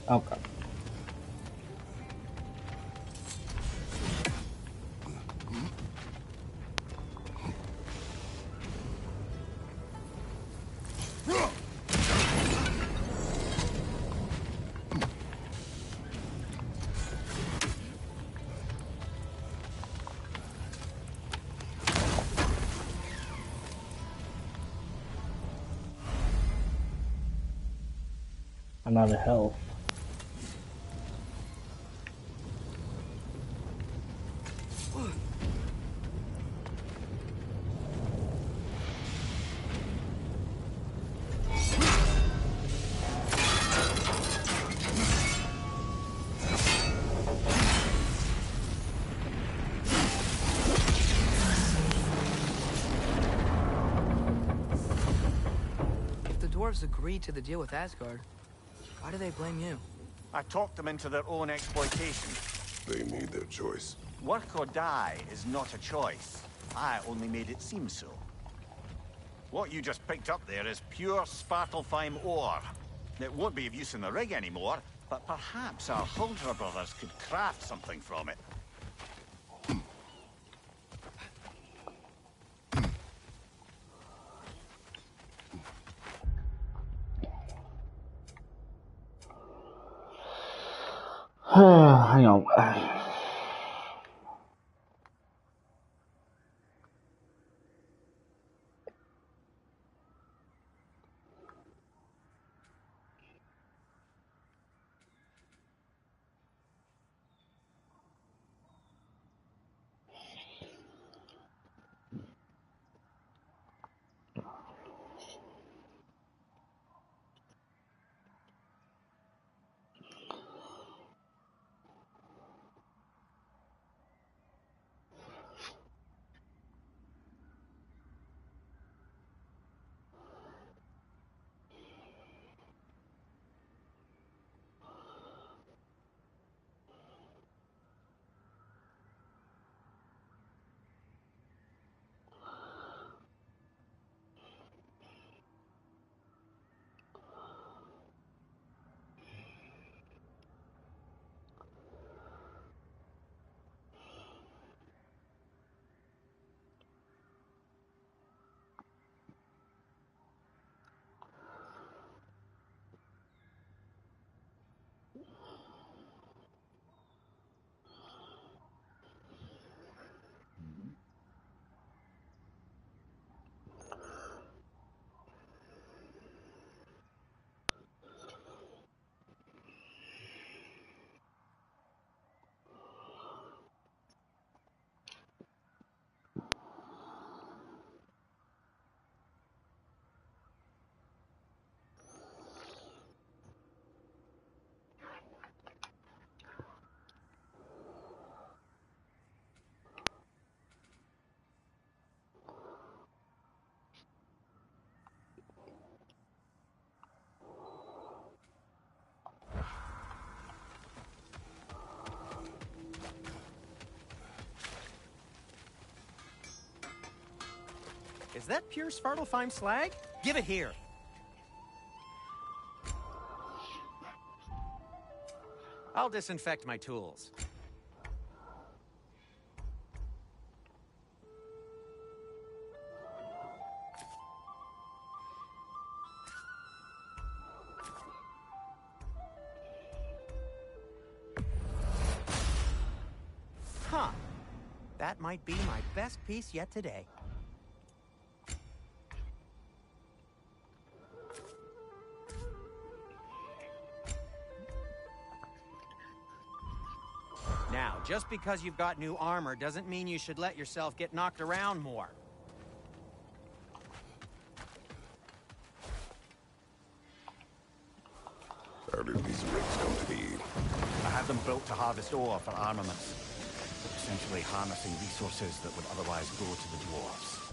Okay. I'm out of health. If the dwarves agreed to the deal with Asgard, why do they blame you? I talked them into their own exploitation. They made their choice. Work or die is not a choice. I only made it seem so. What you just picked up there is pure Svartalfheim ore. It won't be of use in the rig anymore, but perhaps our Huldra brothers could craft something from it. Hang on. Is that pure Svartalfheim slag? Give it here. I'll disinfect my tools. Huh. That might be my best piece yet today. Now, just because you've got new armor doesn't mean you should let yourself get knocked around more. How did these rigs come to be? I had them built to harvest ore for armaments, essentially harnessing resources that would otherwise go to the dwarves.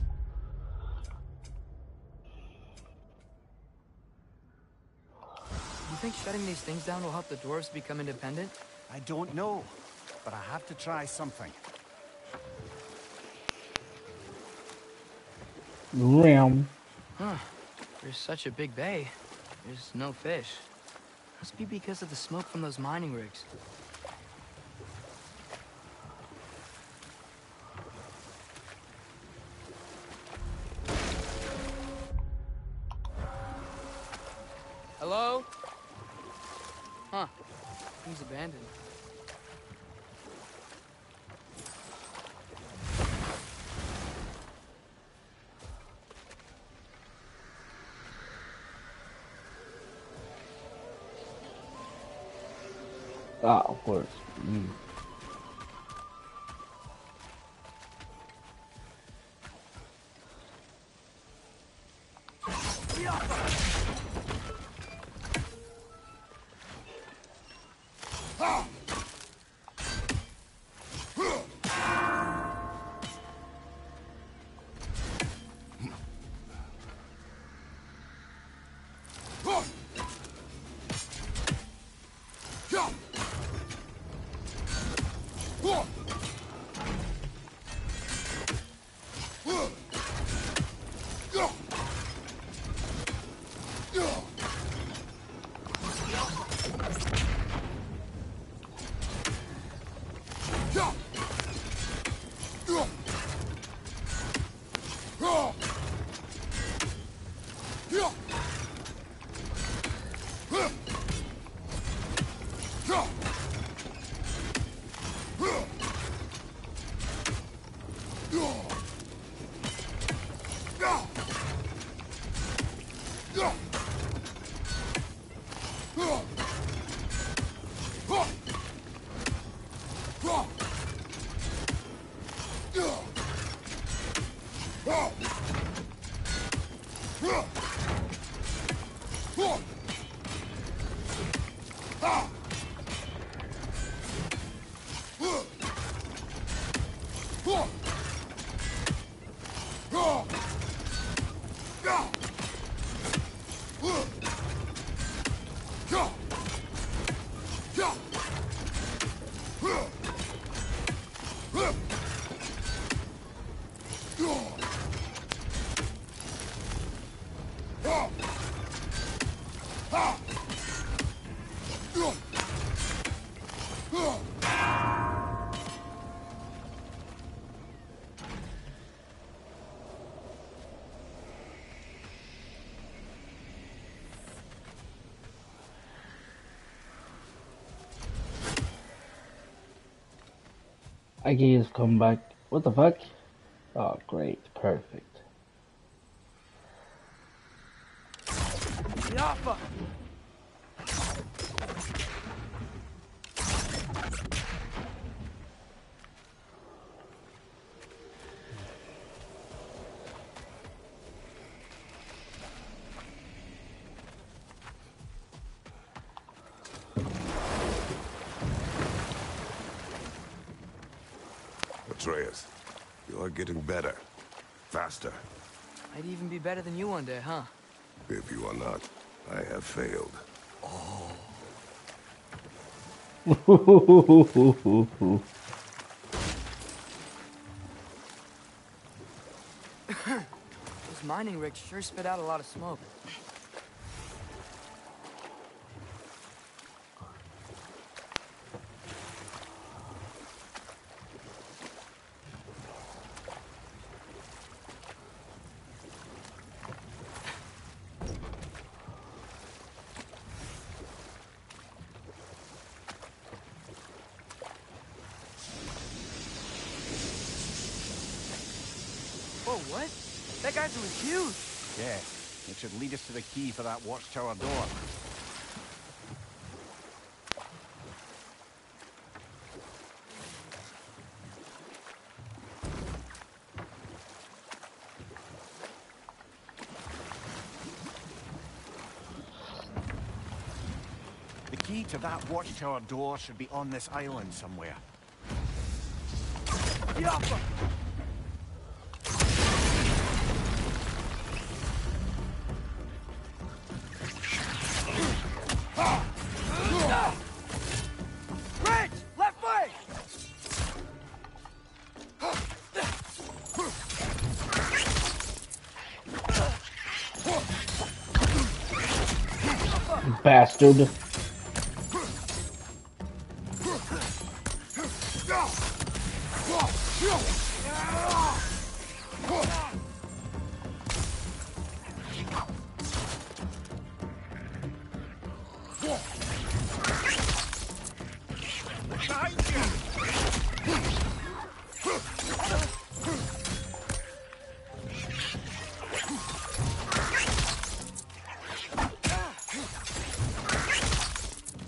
You think shutting these things down will help the dwarves become independent? I don't know, but I have to try something. Ram. Huh. There's such a big bay. There's no fish. Must be because of the smoke from those mining rigs. Hello? Huh. Seems abandoned. Ah, of course. I can just come back. What the fuck? Oh, great. Perfect. Yaffa! Atreus, you're getting better. Faster. I'd even be better than you one day, huh? If you are not, I have failed. Those mining rigs sure spit out a lot of smoke. Whoa, what? That geyser was huge! Yeah, it should lead us to the key for that watchtower door. The key to that watchtower door should be on this island somewhere. Yaffa! Bridge! Left flank! Bastard.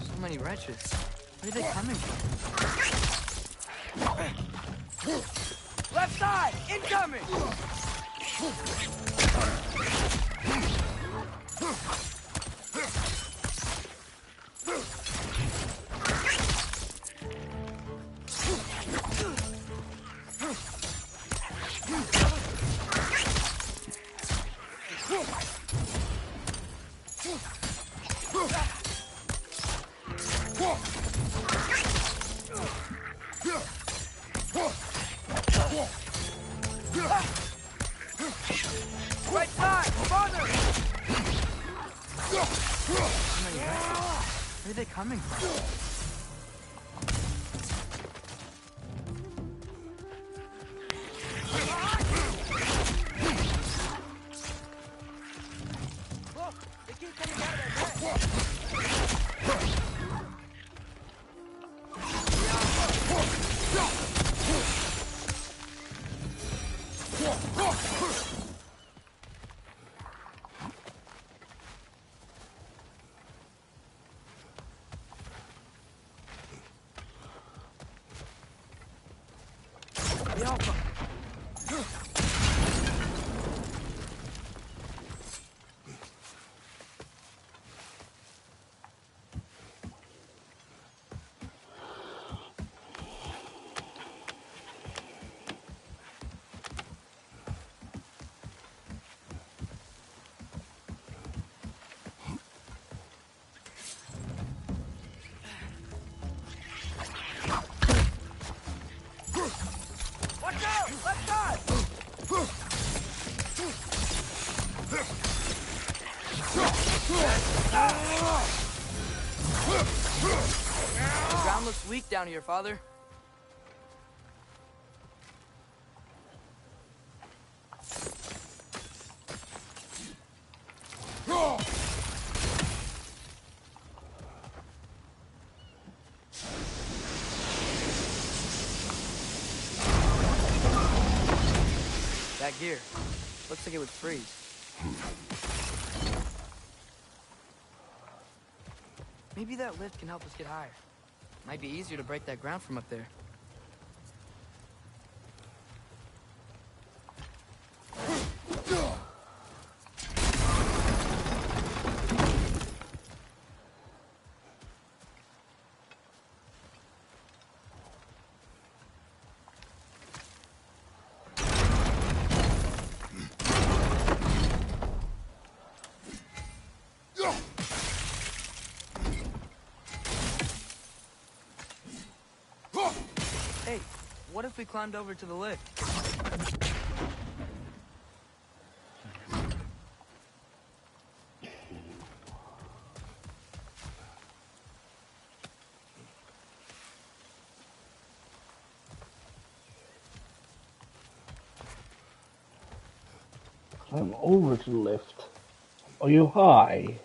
So many wretches. Where are they coming from? Left side! Incoming! Right side! Farther! Where are they coming from? Look! They keep coming out of their bed! The Alpha! Watch out! Left side! The ground looks weak down here, Father. That gear. Looks like it would freeze. Maybe that lift can help us get higher. Might be easier to break that ground from up there. Hey, what if we climbed over to the lift? Climb over to the left. Are you high?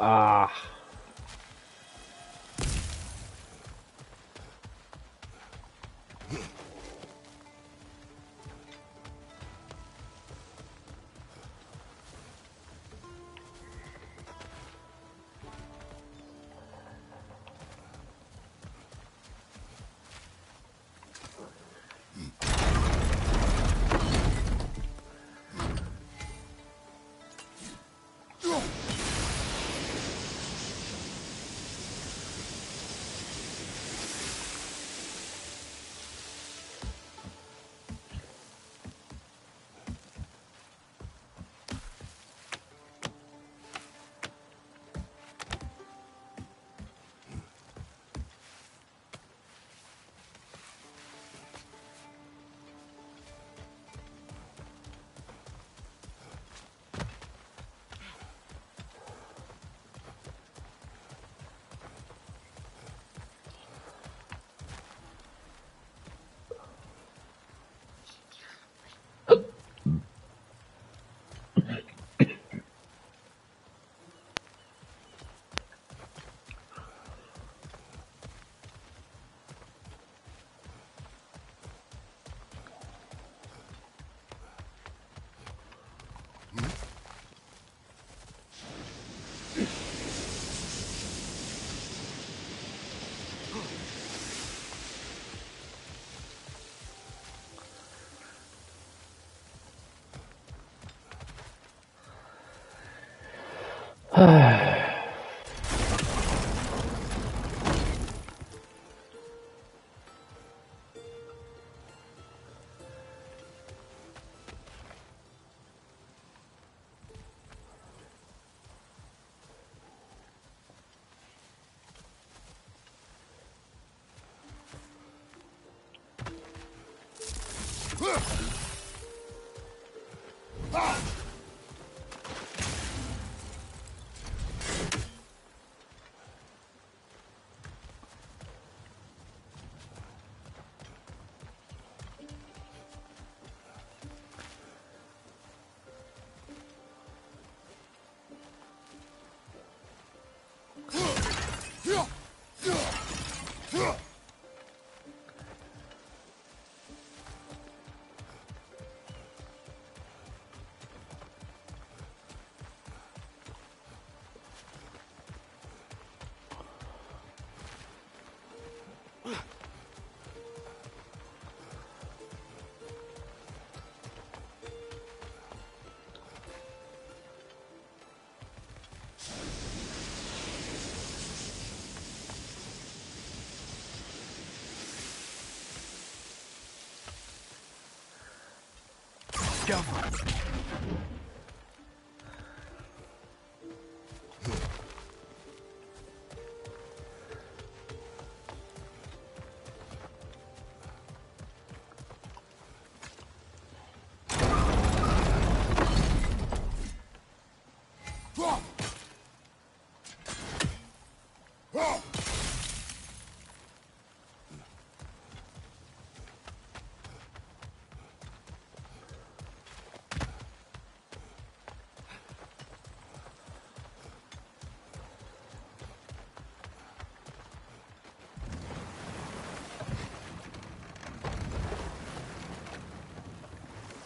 Ah.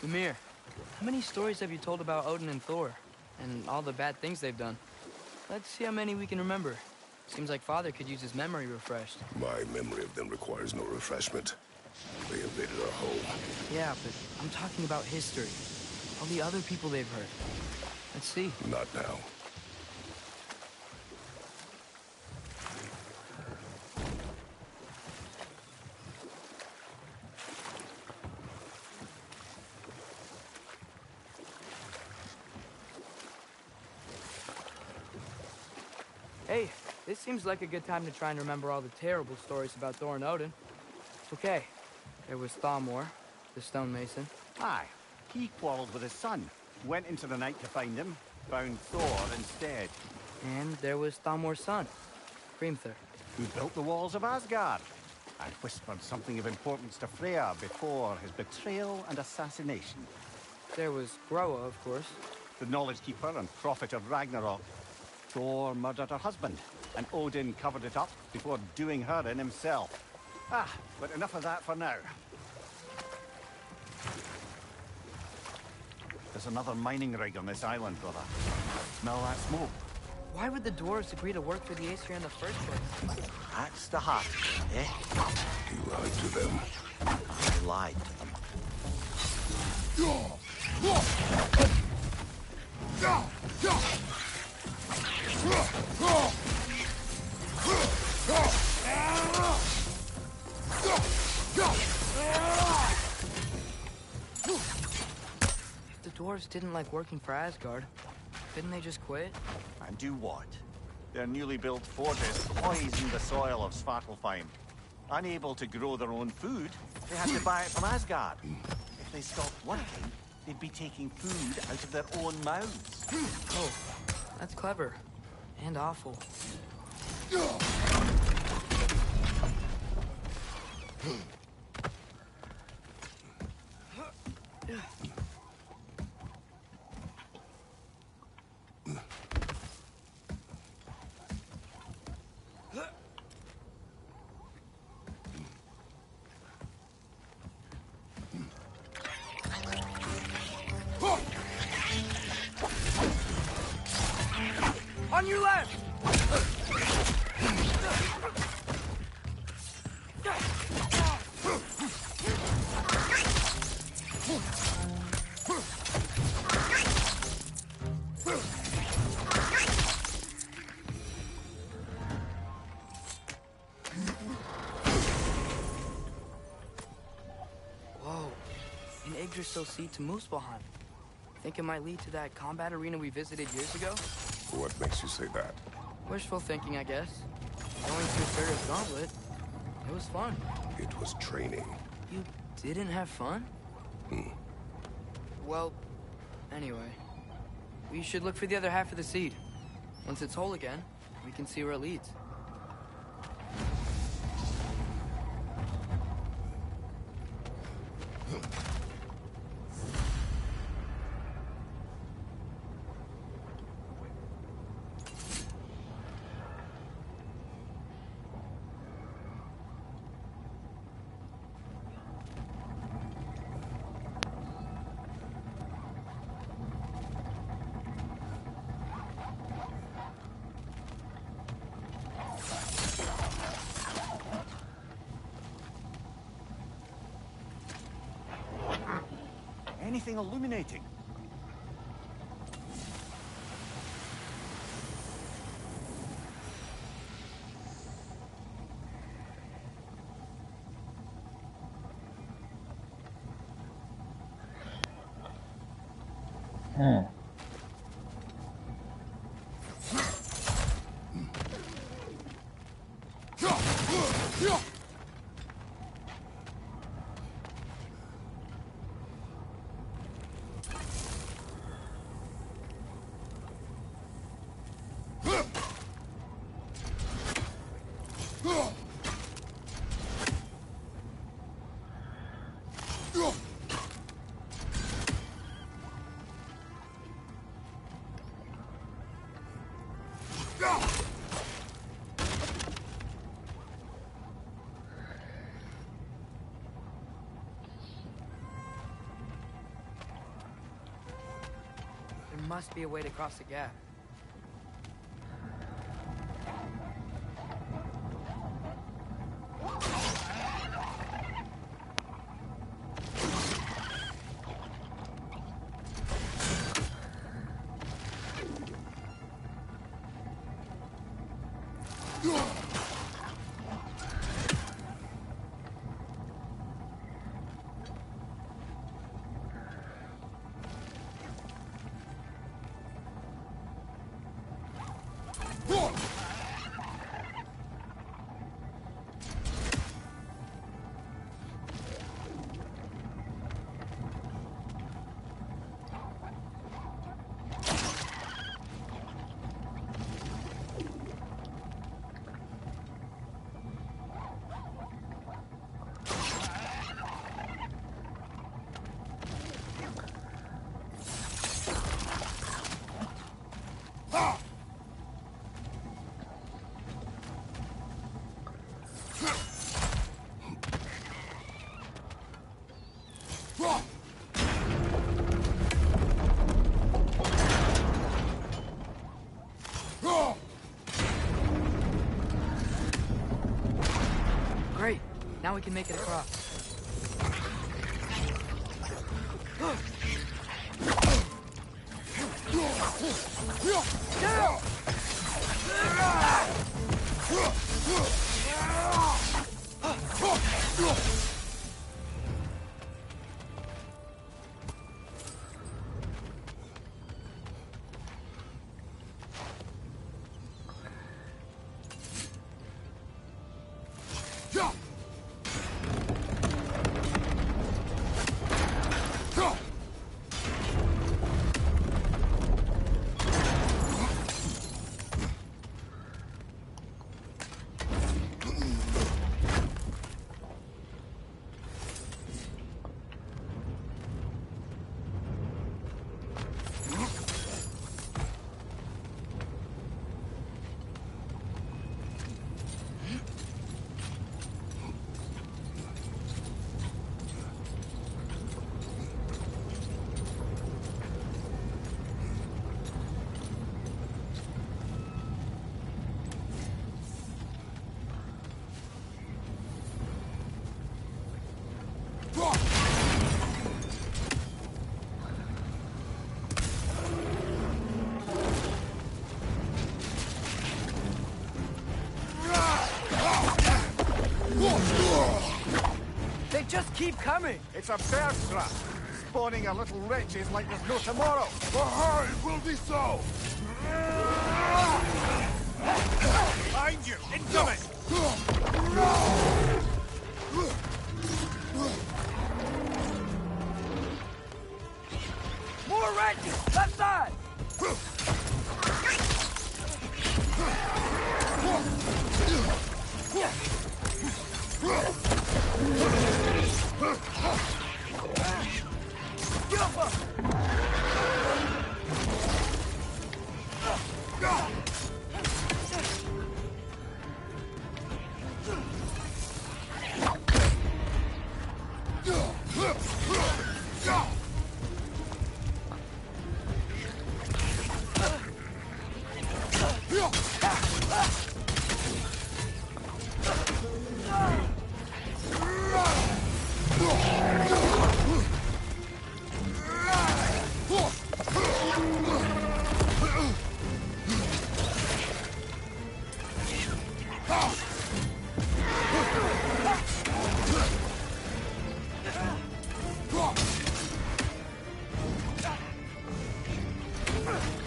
Ymir, how many stories have you told about Odin and Thor? And all the bad things they've done? Let's see how many we can remember. Seems like Father could use his memory refreshed. My memory of them requires no refreshment. They invaded our home. Yeah, but I'm talking about history. All the other people they've hurt. Let's see. Not now. Hey, this seems like a good time to try and remember all the terrible stories about Thor and Odin. Okay, there was Thamor, the stonemason. Aye, he quarreled with his son. Went into the night to find him, found Thor instead. And there was Thamor's son, Hrimthur. Who built the walls of Asgard. And whispered something of importance to Freya before his betrayal and assassination. There was Groa, of course. The knowledge keeper and prophet of Ragnarok. Thor murdered her husband, and Odin covered it up before doing her in himself. Ah, but enough of that for now. There's another mining rig on this island, brother. Smell that smoke? Why would the dwarves agree to work for the Aesir in the first place? That's the heart, eh? You lied to them. I lied to them. If the dwarves didn't like working for Asgard, didn't they just quit? And do what? Their newly built fortress poisoned the soil of Svartalfheim. Unable to grow their own food, they had to buy it from Asgard. If they stopped working, they'd be taking food out of their own mouths. Oh, that's clever. And awful. On your left! Whoa, an Yggdrasil seed to Muspelheim. Think it might lead to that combat arena we visited years ago? What makes you say that? Wishful thinking, I guess. Going through Surtur's gauntlet, it was fun. It was training. You didn't have fun? Well, anyway. We should look for the other half of the seed. Once it's whole again, we can see where it leads. Anything illuminating? There must be a way to cross the gap. Now we can make it across. They just keep coming! It's a bear trap, spawning a little wretches like there's no tomorrow. For her, it will be so! Behind you, incoming! More wrenches! Left side!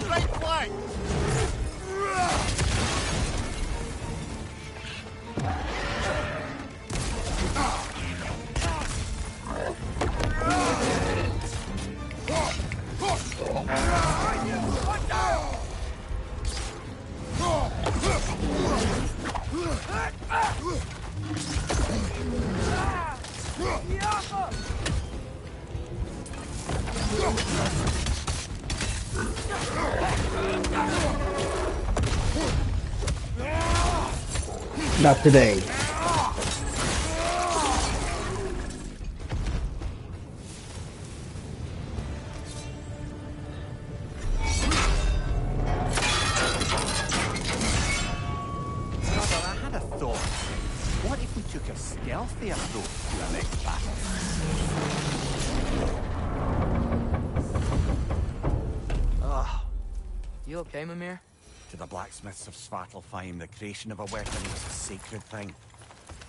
Right flank! Not today. Brother, I had a thought. What if we took a stealthy approach to our next battle? Ugh. You okay, Mimir? To the blacksmiths of Svartalfheim, the creation of a weapon was a sacred thing.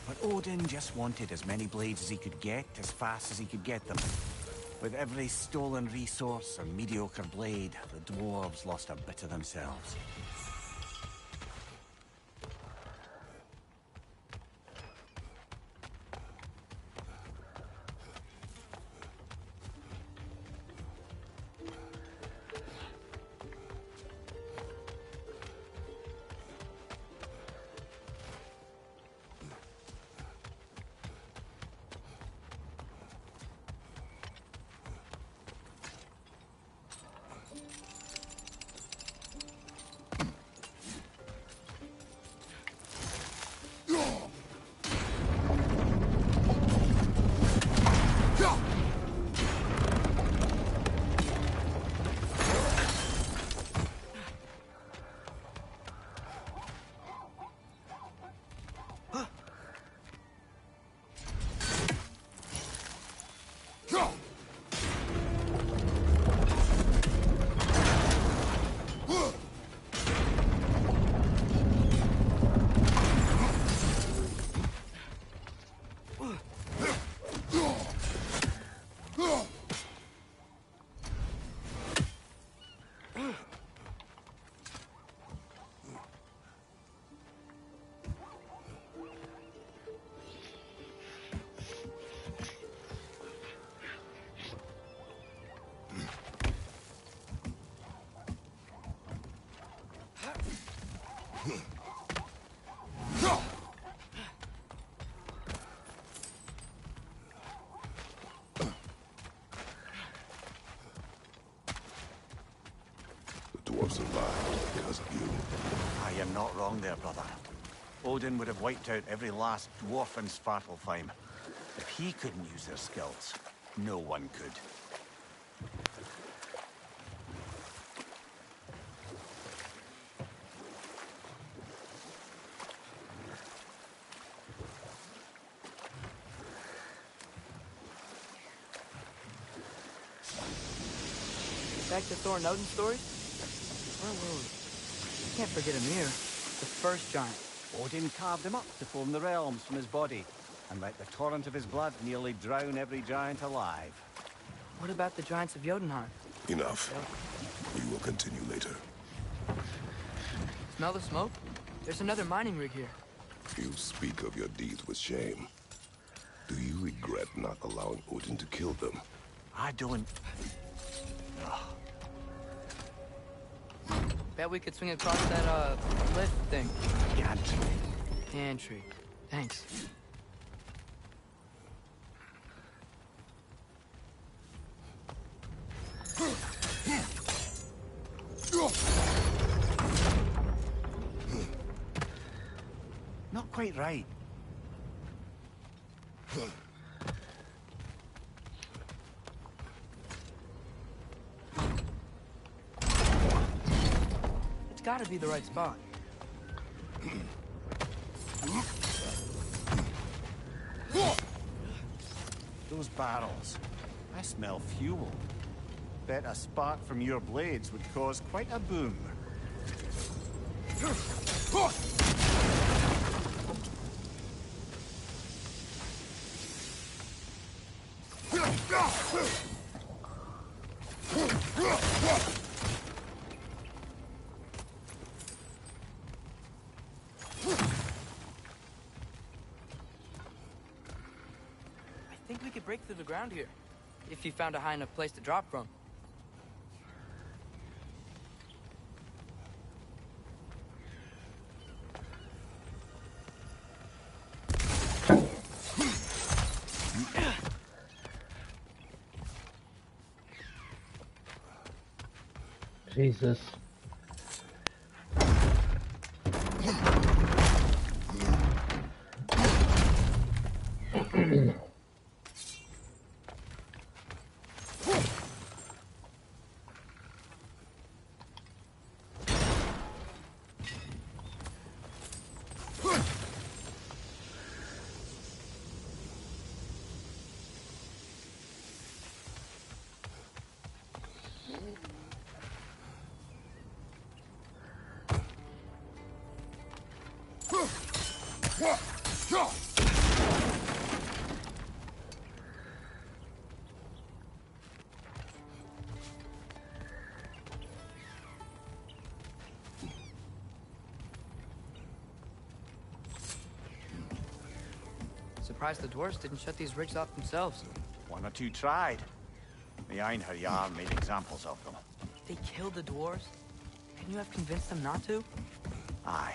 But Odin just wanted as many blades as he could get, as fast as he could get them. With every stolen resource or mediocre blade, the dwarves lost a bit of themselves. The dwarf survived because of you. I am not wrong there, brother. Odin would have wiped out every last dwarf in Svartalfheim. If he couldn't use their skills, no one could. Back to Thor and Odin stories? Where were we? Can't forget Ymir, the first giant. Odin carved him up to form the realms from his body, and let the torrent of his blood nearly drown every giant alive. What about the giants of Jotunheim? Enough. We will continue later. Smell the smoke? There's another mining rig here. You speak of your deeds with shame. Do you regret not allowing Odin to kill them? I don't... Bet we could swing across that, lift thing. Gantry. Pantry. Thanks. Not quite right. It's gotta be the right spot. Those barrels. I smell fuel. Bet a spark from your blades would cause quite a boom. I think we could break through the ground here, if you found a high enough place to drop from. Jesus. Surprised the dwarves didn't shut these rigs off themselves. One or two tried. The Einherjar made examples of them. They killed the dwarves? Couldn't you have convinced them not to? Aye.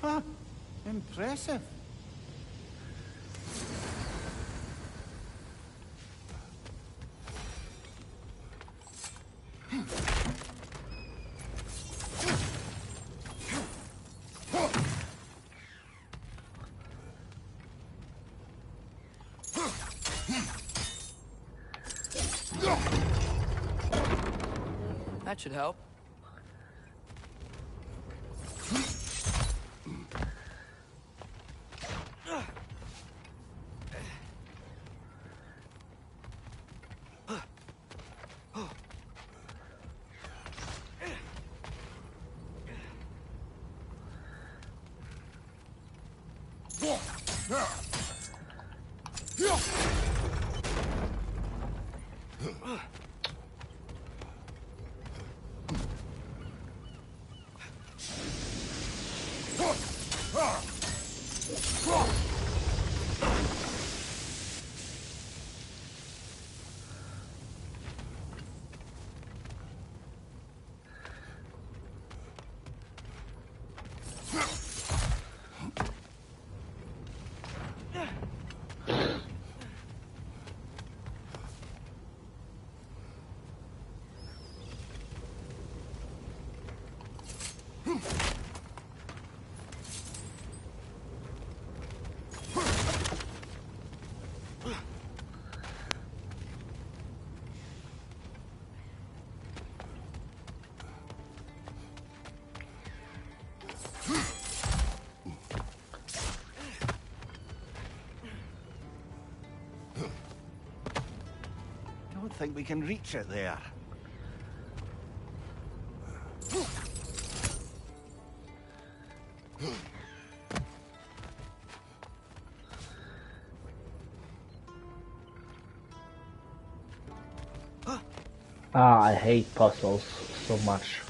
Huh. Impressive. That should help. I don't think we can reach it there. Ah, I hate puzzles so much.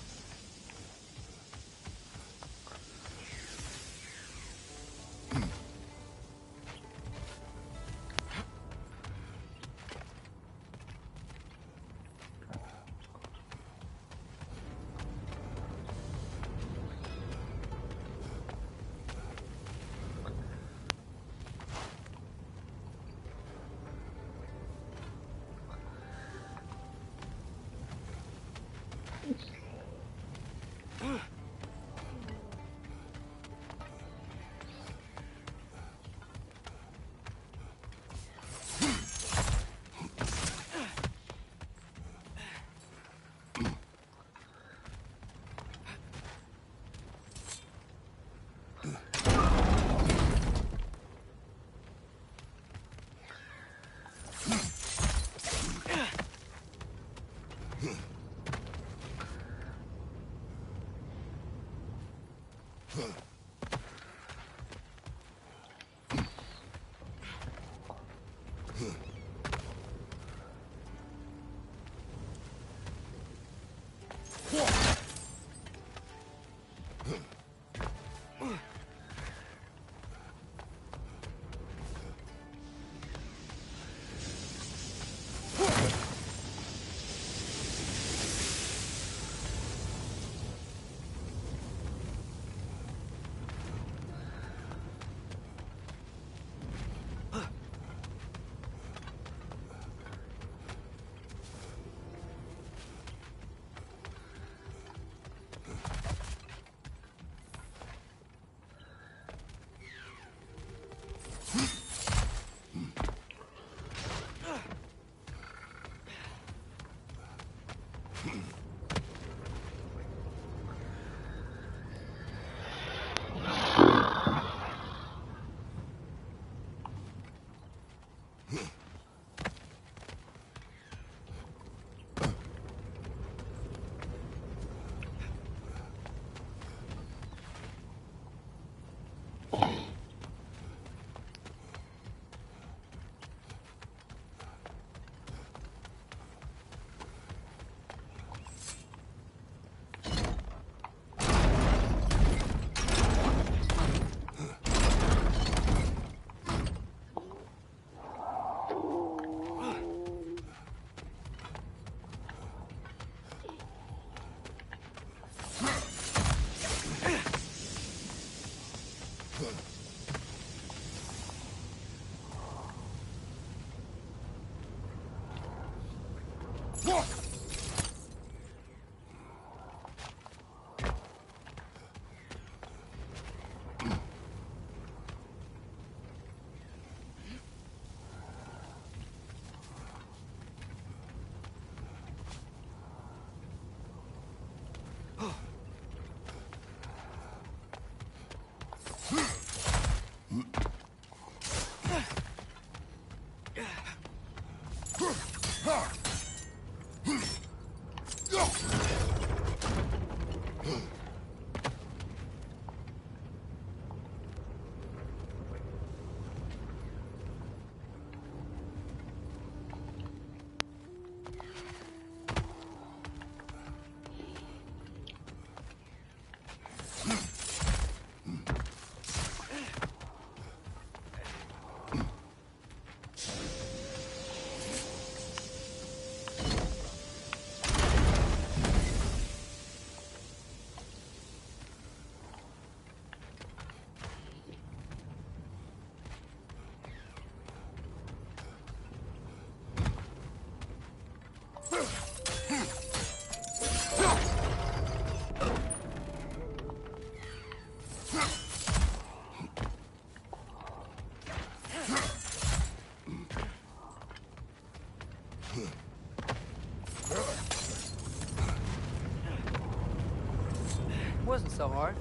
wasn't so hard.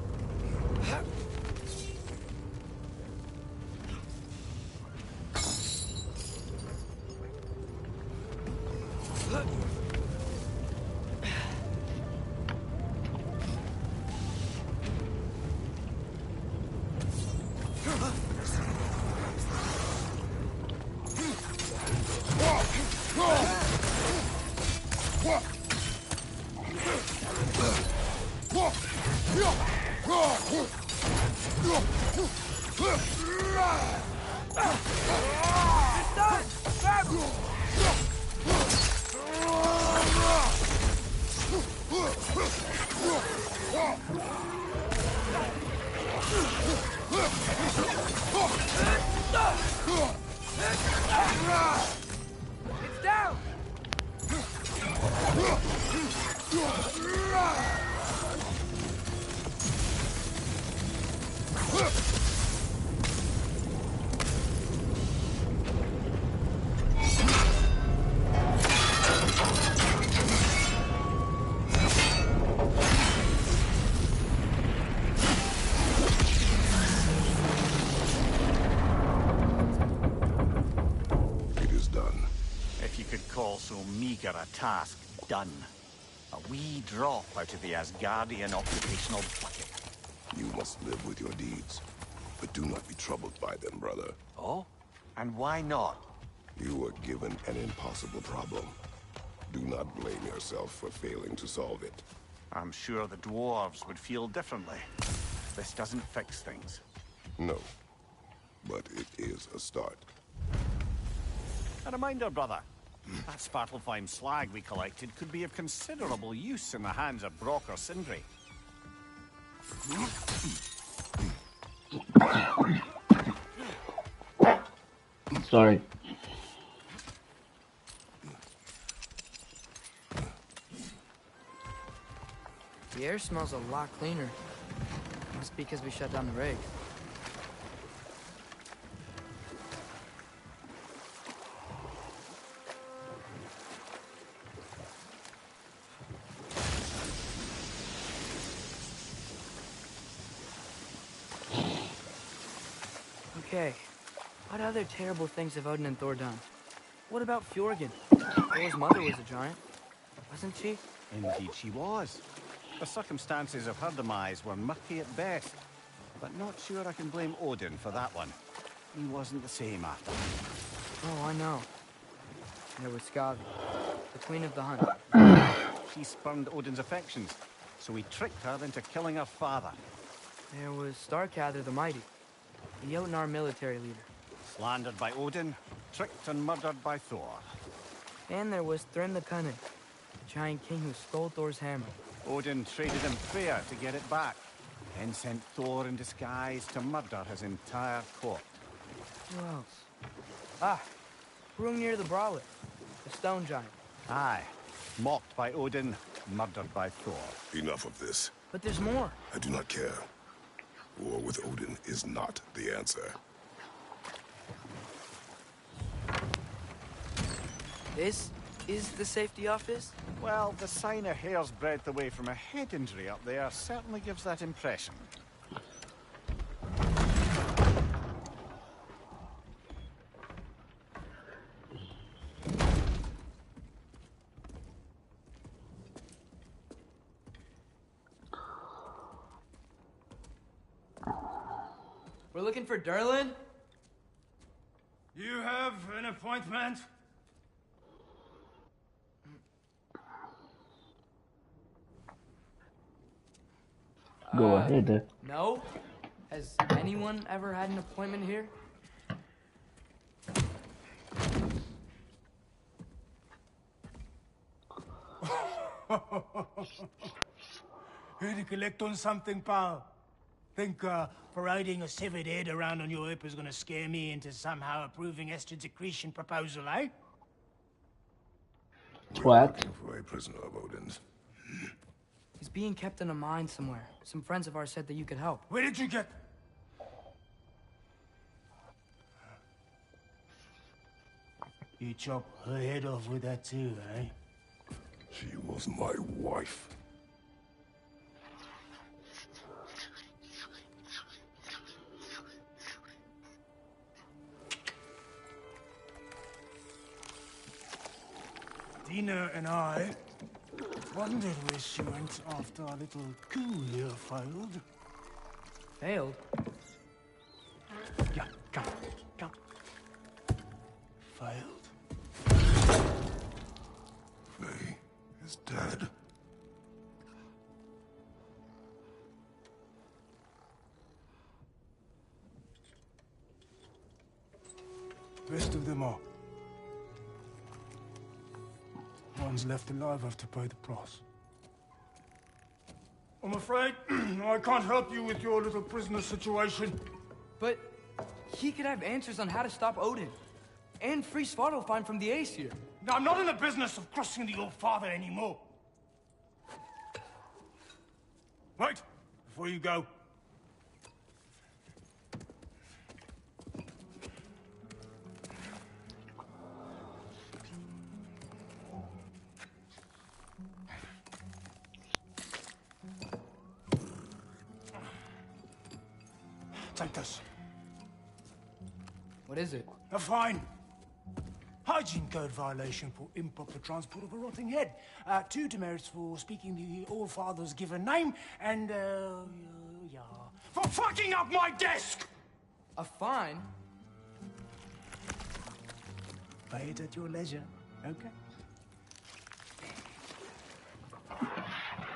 It's down! It is done. If you could call so meager a task done. A wee drop out of the Asgardian occupational bucket. You must live with your deeds, but do not be troubled by them, brother. Oh? And why not? You were given an impossible problem. Do not blame yourself for failing to solve it. I'm sure the dwarves would feel differently. This doesn't fix things. No, but it is a start. A reminder, brother. That Svartalfheim slag we collected could be of considerable use in the hands of Brock or Sindri. Sorry. The air smells a lot cleaner. Must be because we shut down the rig. Okay, what other terrible things have Odin and Thor done? What about Fjorgen? Thor's mother was a giant, wasn't she? Indeed she was. The circumstances of her demise were murky at best, but not sure I can blame Odin for that one. He wasn't the same after. Oh, I know. There was Skavi, the queen of the hunt. She spurned Odin's affections, so he tricked her into killing her father. There was Starkather the Mighty, the Jotnar military leader. Slandered by Odin, tricked and murdered by Thor. And there was Thrym the Cunning, the giant king who stole Thor's hammer. Odin traded him Freya to get it back, then sent Thor in disguise to murder his entire court. Who else? Ah, Hrungnir the Brawler, the stone giant. Aye, mocked by Odin, murdered by Thor. Enough of this. But there's more. I do not care. War with Odin is not the answer. This is the safety office? Well, the sign a hair's breadth away from a head injury up there certainly gives that impression. We're looking for Durlin? You have an appointment? Go ahead. No. Has anyone ever had an appointment here? Here to collect on something, pal? Think parading a severed head around on your hip is gonna scare me into somehow approving Estrid's accretion proposal, eh? Twat. Looking for a prisoner of Odin's. He's being kept in a mine somewhere. Some friends of ours said that you could help. Where did you get... You chop her head off with that too, eh? She was my wife. Tina and I wondered where she went after our little coup here failed. Failed? Yeah, come, come. Failed. Faye is dead. Rest of them are. Ones left alive have to pay the price. I'm afraid I can't help you with your little prisoner situation. But he could have answers on how to stop Odin. And free Svartalfheim from the Aesir. Now, I'm not in the business of crossing the old father anymore. Wait, before you go. Take this. What is it? A fine. Hygiene code violation for improper transport of a rotting head. 2 demerits for speaking the All-Father's given name, and, yeah, for fucking up my desk! A fine? Pay it at your leisure, okay?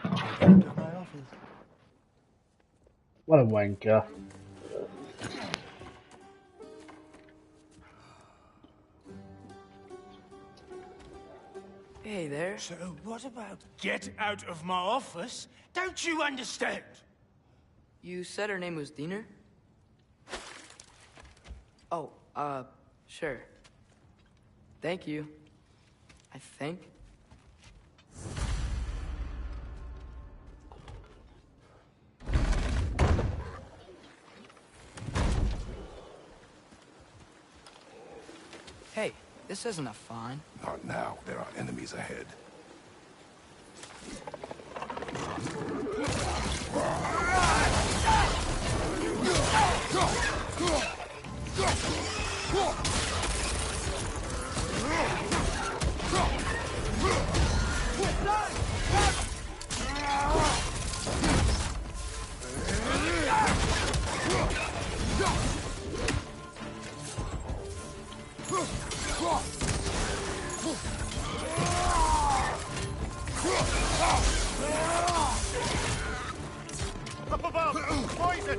Get out of my office. What a wanker. Hey there. So what about get out of my office? Don't you understand? You said her name was Diener? Oh, sure. Thank you. I think. Hey, this isn't a fine. Not now. There are enemies ahead. Up above! Poison!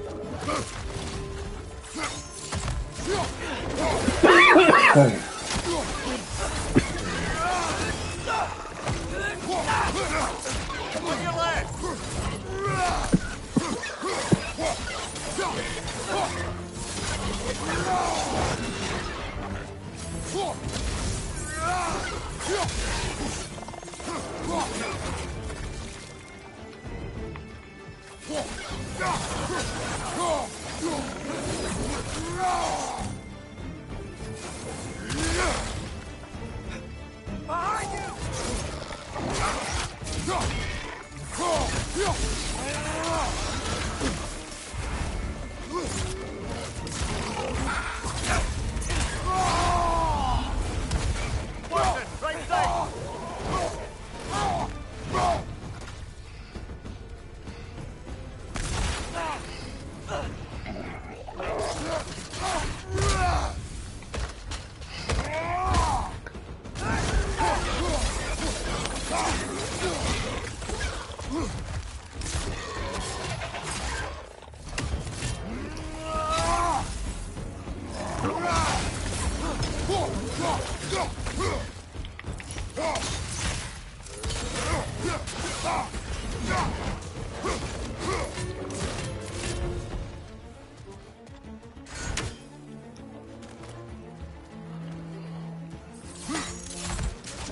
On your left! Behind you! Poison! Right side!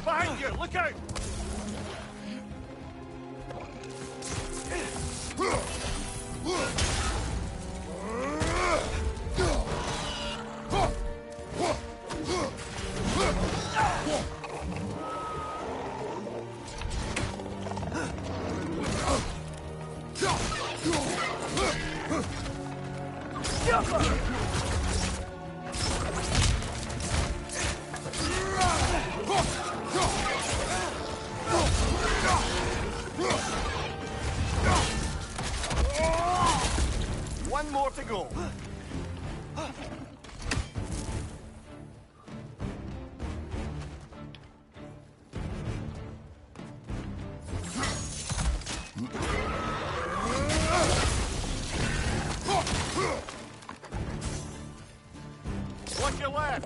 Behind you! Look out! more to go. Watch your left.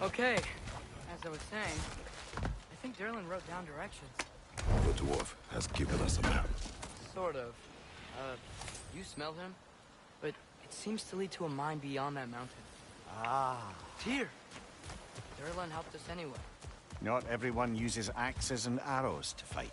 Okay, as I was saying, I think Derlin wrote down directions. The dwarf has given us a map. Sort of. You smelled him? But it seems to lead to a mine beyond that mountain. Ah. Tyr! Derlin helped us anyway. Not everyone uses axes and arrows to fight.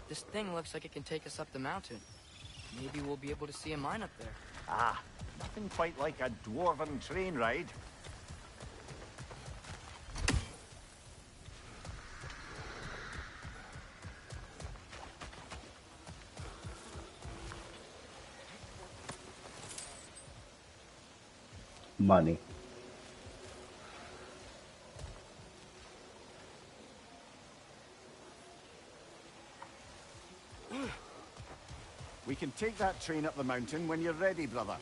This thing looks like it can take us up the mountain. Maybe we'll be able to see a mine up there. Ah, nothing quite like a dwarven train ride. Money. We can take that train up the mountain when you're ready, brother.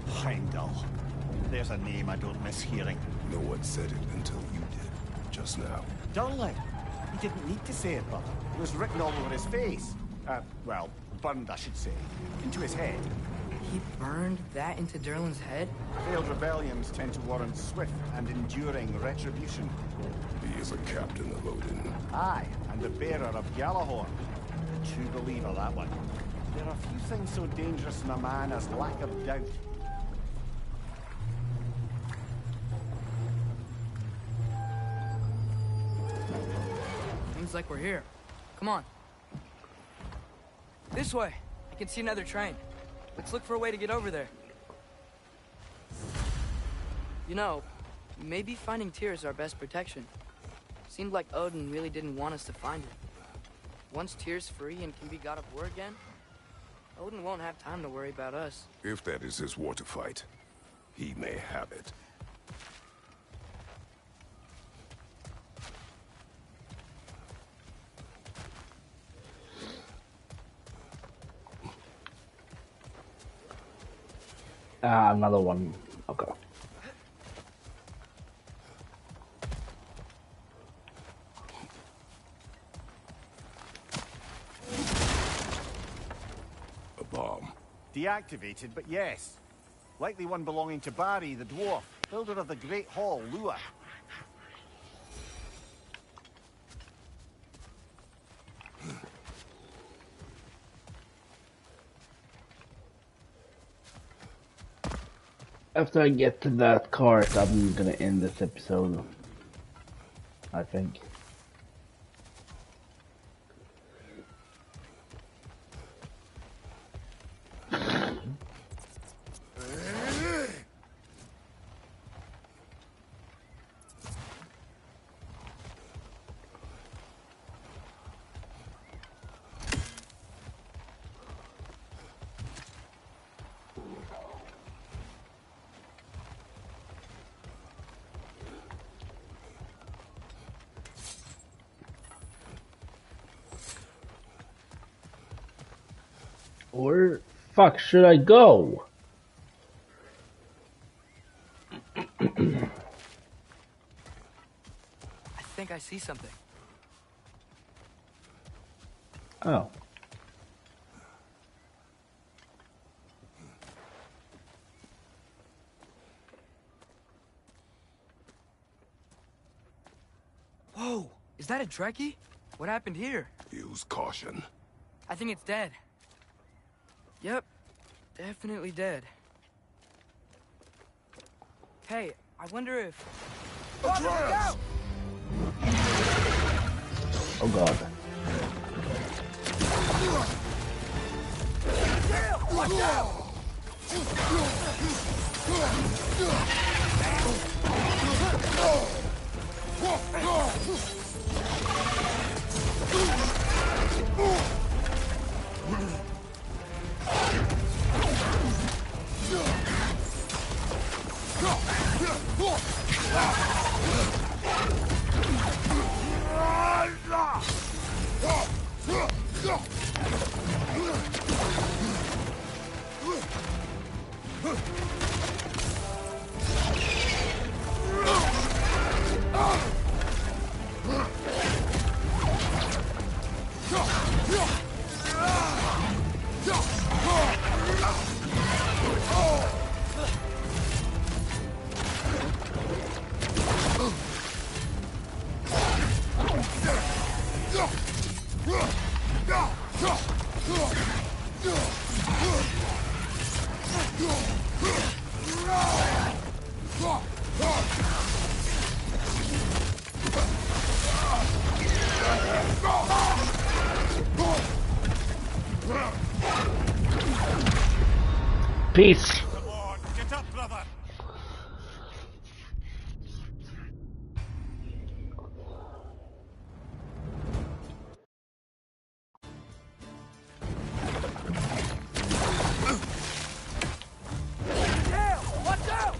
Heimdall. There's a name I don't miss hearing. No one said it until you did, just now. Durlin. He didn't need to say it, brother. It was written all over his face. Well, burned, I should say. Into his head. He burned that into Derlin's head? Failed rebellions tend to warrant swift and enduring retribution. He is a captain of Odin. Aye, and the bearer of Gjallarhorn. A true believer, that one. There are few things so dangerous in a man as lack of doubt. Seems like we're here. Come on. This way. I can see another train. Let's look for a way to get over there. You know, maybe finding Tyr is our best protection. Seemed like Odin really didn't want us to find it. Once Tyr's free and can be god of war again, Odin won't have time to worry about us. If that is his war to fight, he may have it. Another one. Okay. A bomb. Deactivated, but yes. Likely one belonging to Barry, the dwarf, builder of the Great Hall, Lua. After I get to that cart, I'm gonna end this episode. I think. Where fuck should I go? I think I see something. Oh. Whoa! Is that a Trekkie? What happened here? Use caution. I think it's dead. Yep. Definitely dead. Hey, I wonder if... Atreus! Oh god. Watch out! Peace. Come on, get up, brother. Watch out!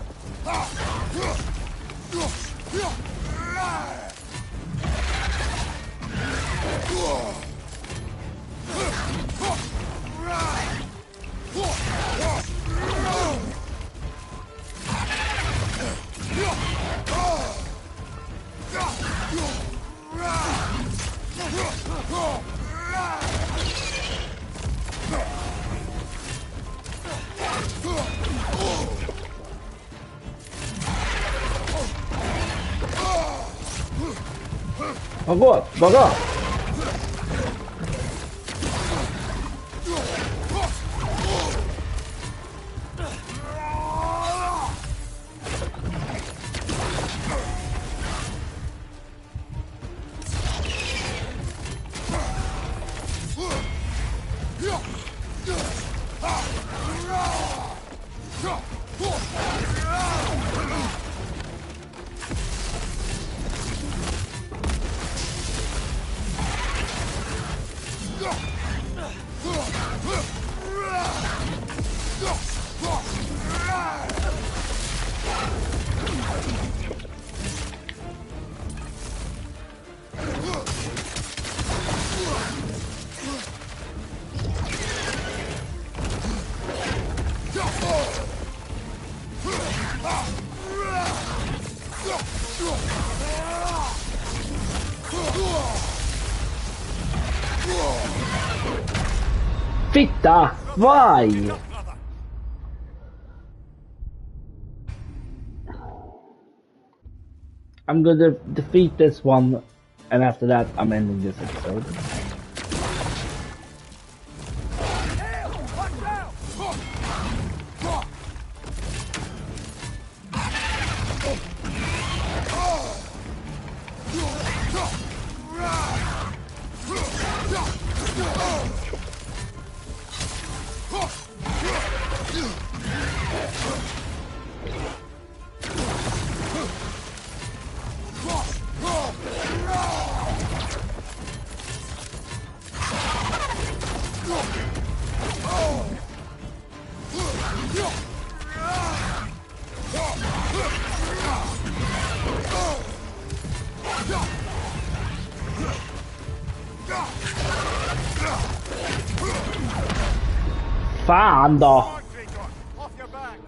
Back up! Fitta! Why? I'm gonna defeat this one, and after that, I'm ending this episode. Fan då! Off your back!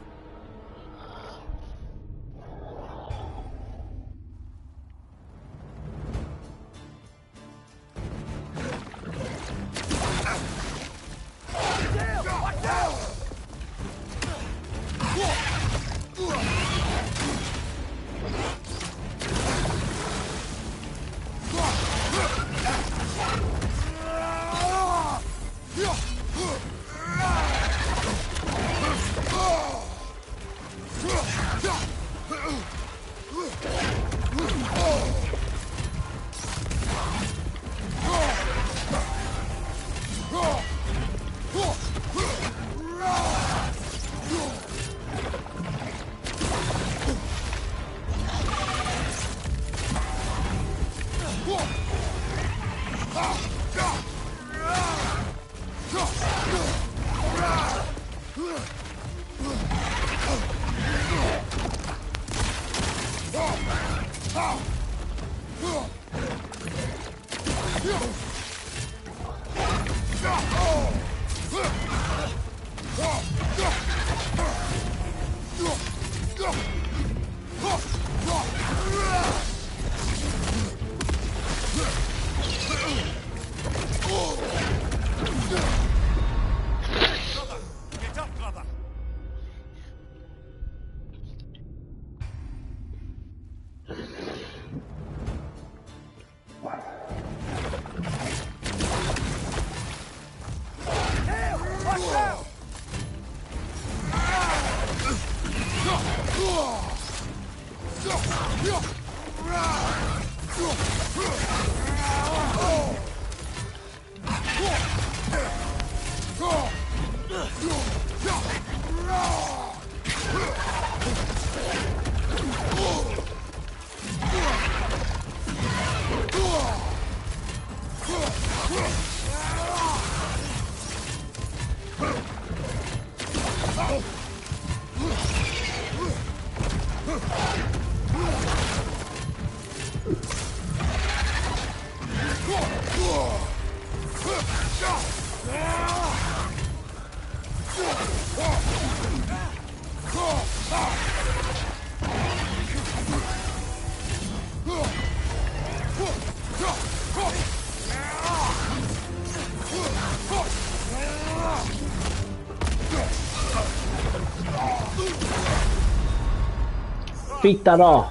Fitta då!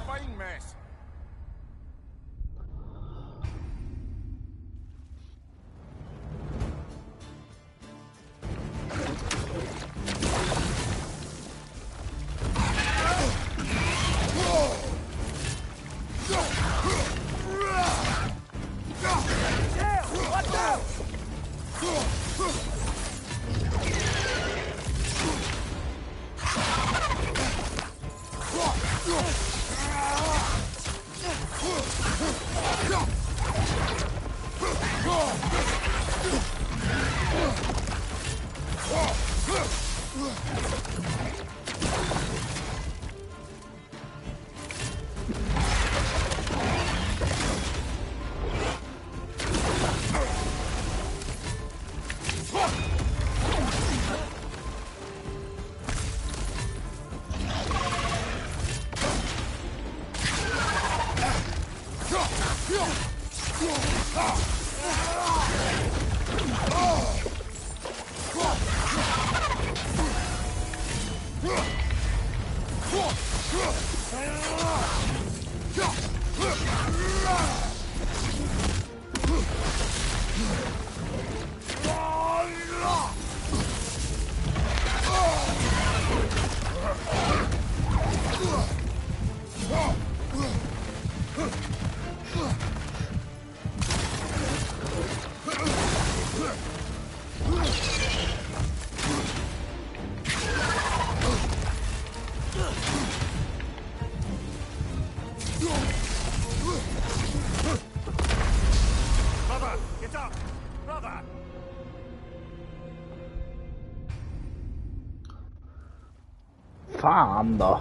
Fan då.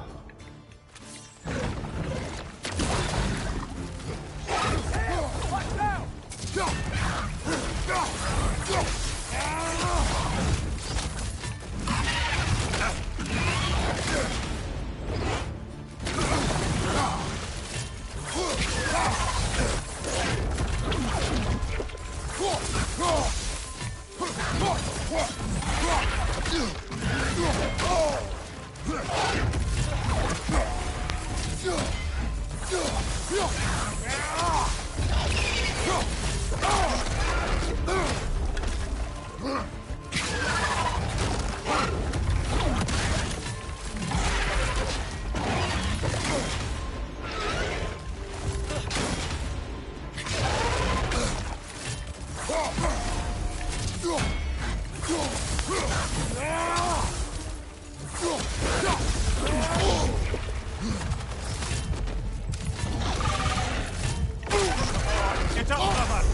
Get up, brother!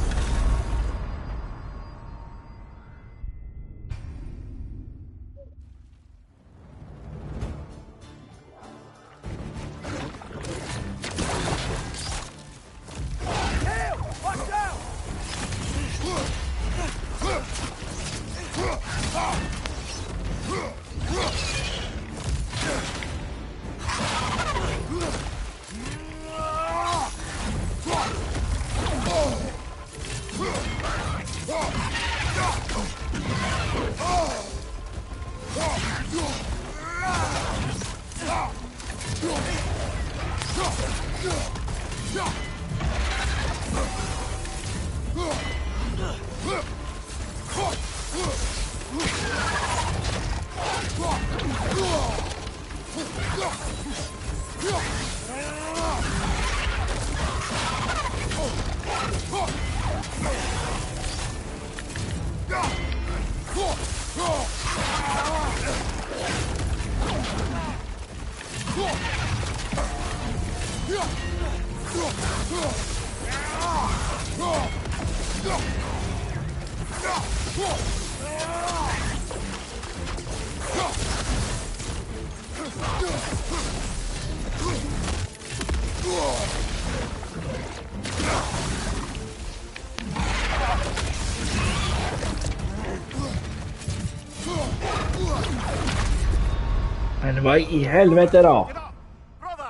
Men vad i helvete då? Get up, brother!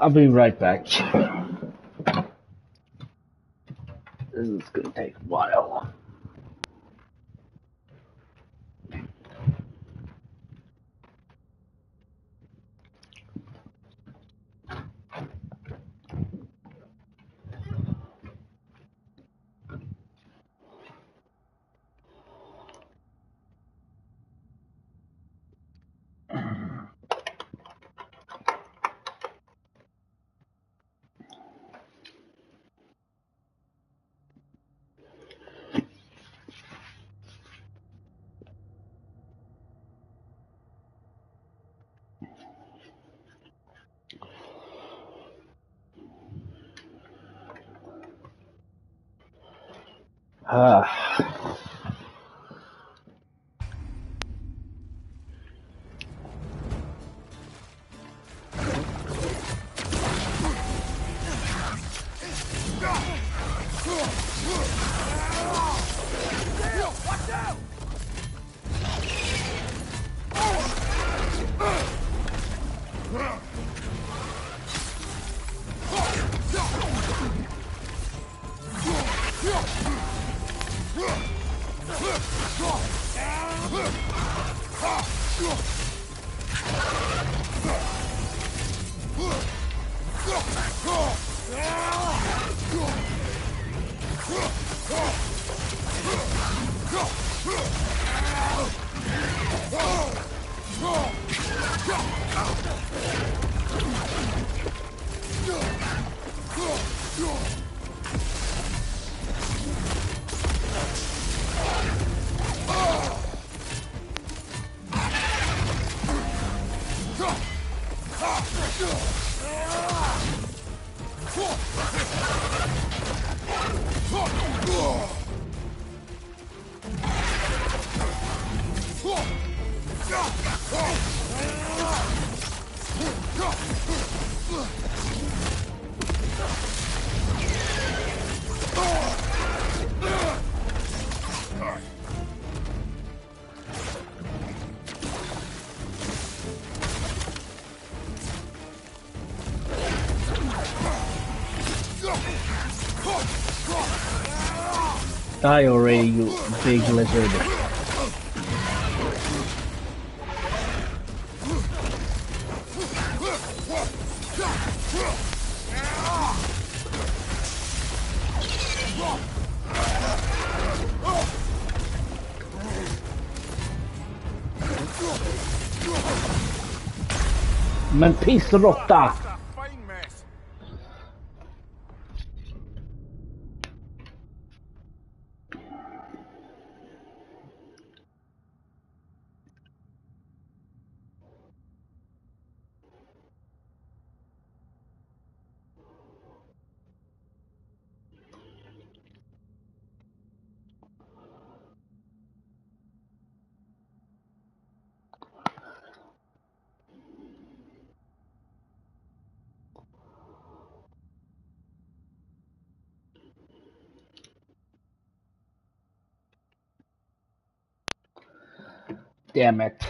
I'll be right back. This is gonna take a while. Die already, you big lizard. Men pissråtta! Fine mess. Damn it.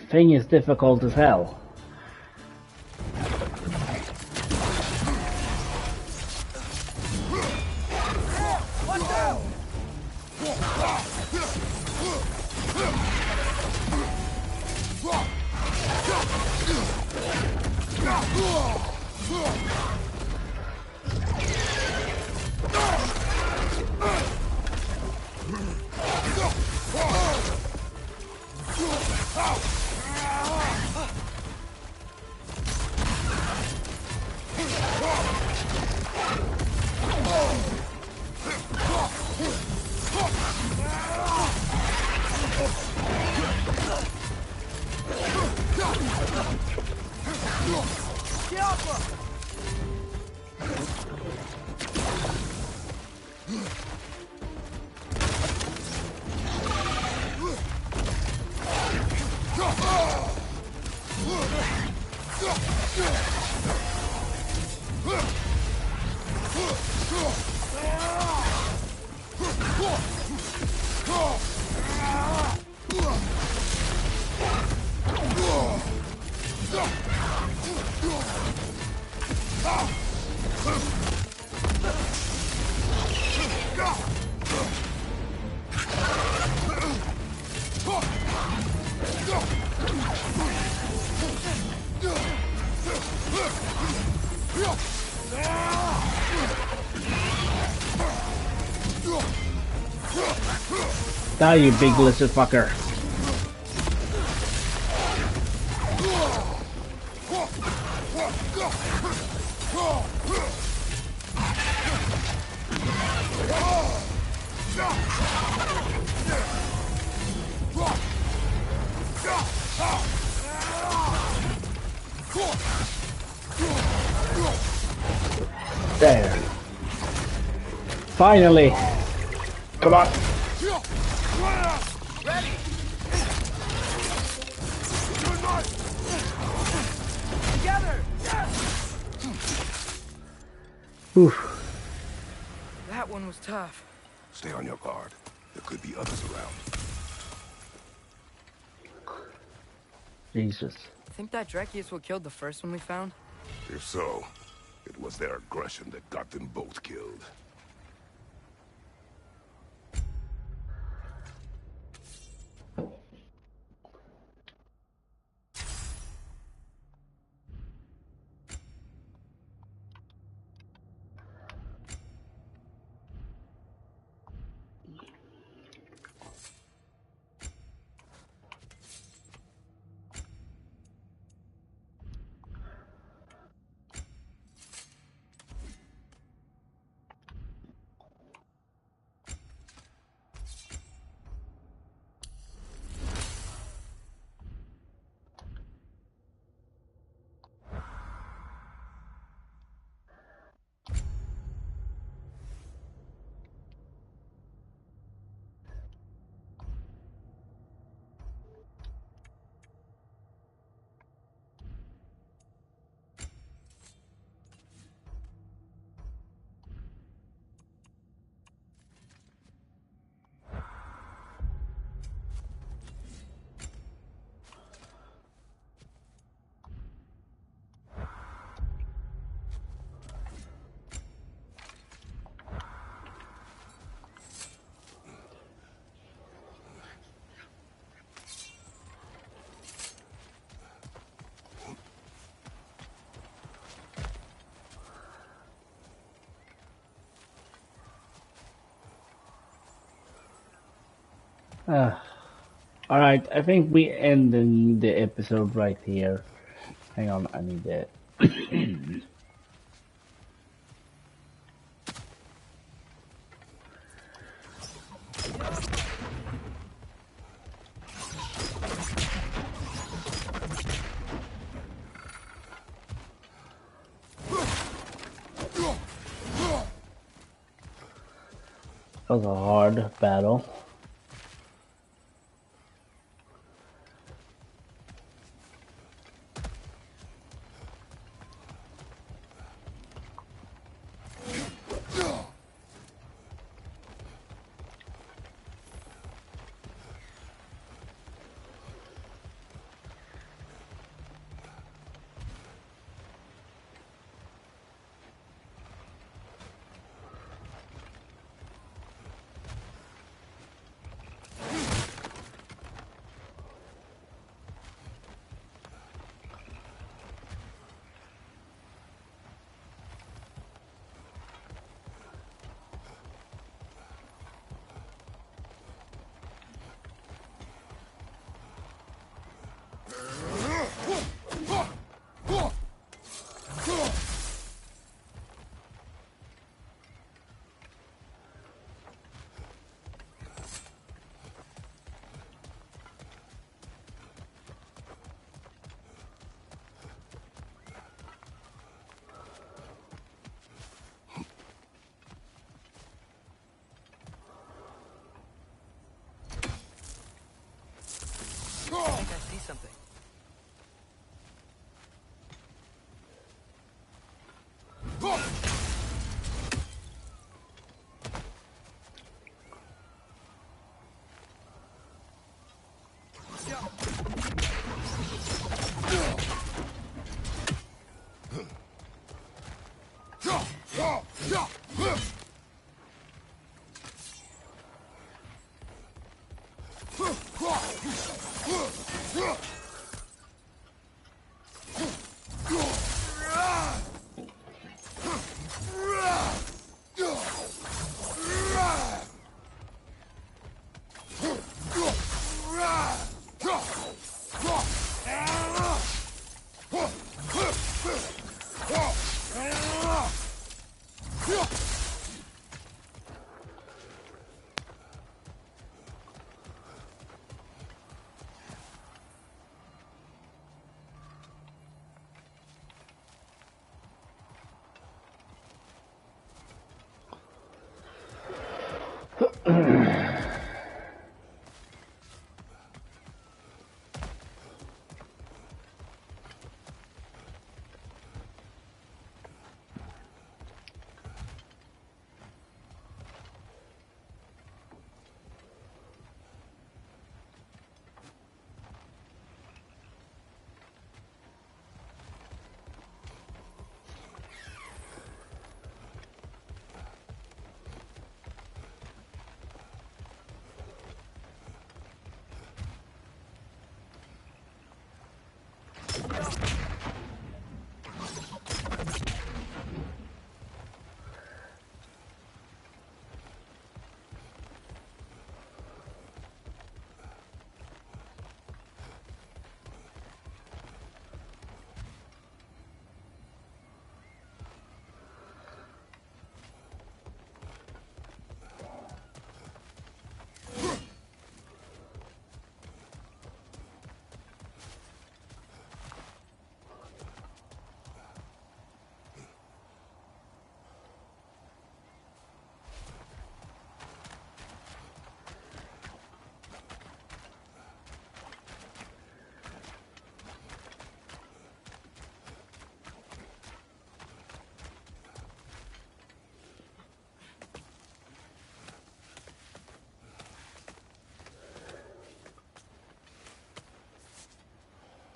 The thing is difficult as hell. Die, you big lizard fucker. There. Finally. Come on. Ready! Together! Oof. That one was tough. Stay on your guard. There could be others around. Jesus. Think that Dreki is what killed the first one we found? If so, it was their aggression that got them both killed. Alright, I think we ending the episode right here. Hang on, I need that. That was a hard battle.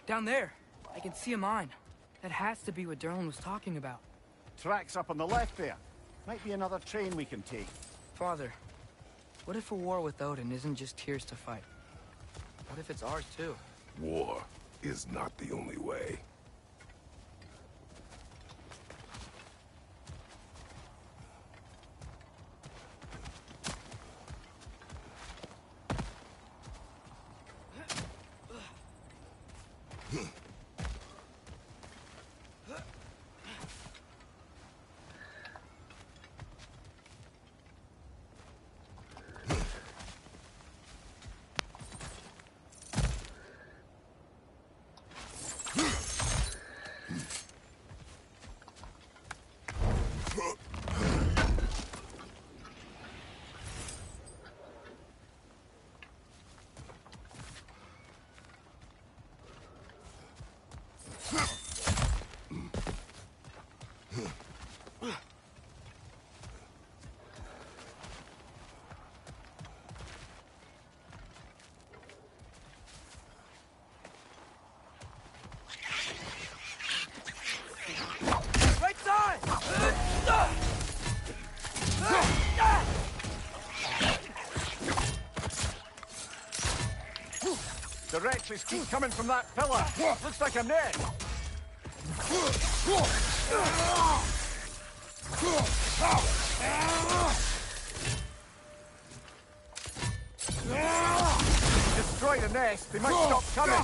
Down there, I can see a mine. That has to be what Derlin was talking about. Tracks up on the left there. Might be another train we can take. Father, what if a war with Odin isn't just Tyr's to fight? What if it's ours too? War is not the only way. Right side! The wretches keep coming from that pillar. Looks like a net. Destroy the nest. They might stop coming.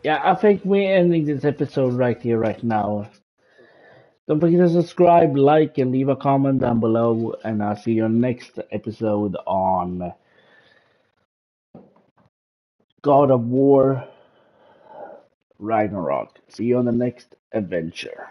Yeah, I think we're ending this episode right here, right now. Don't forget to subscribe, like, and leave a comment down below, and I'll see you on next episode on God of War Ragnarok. See you on the next adventure.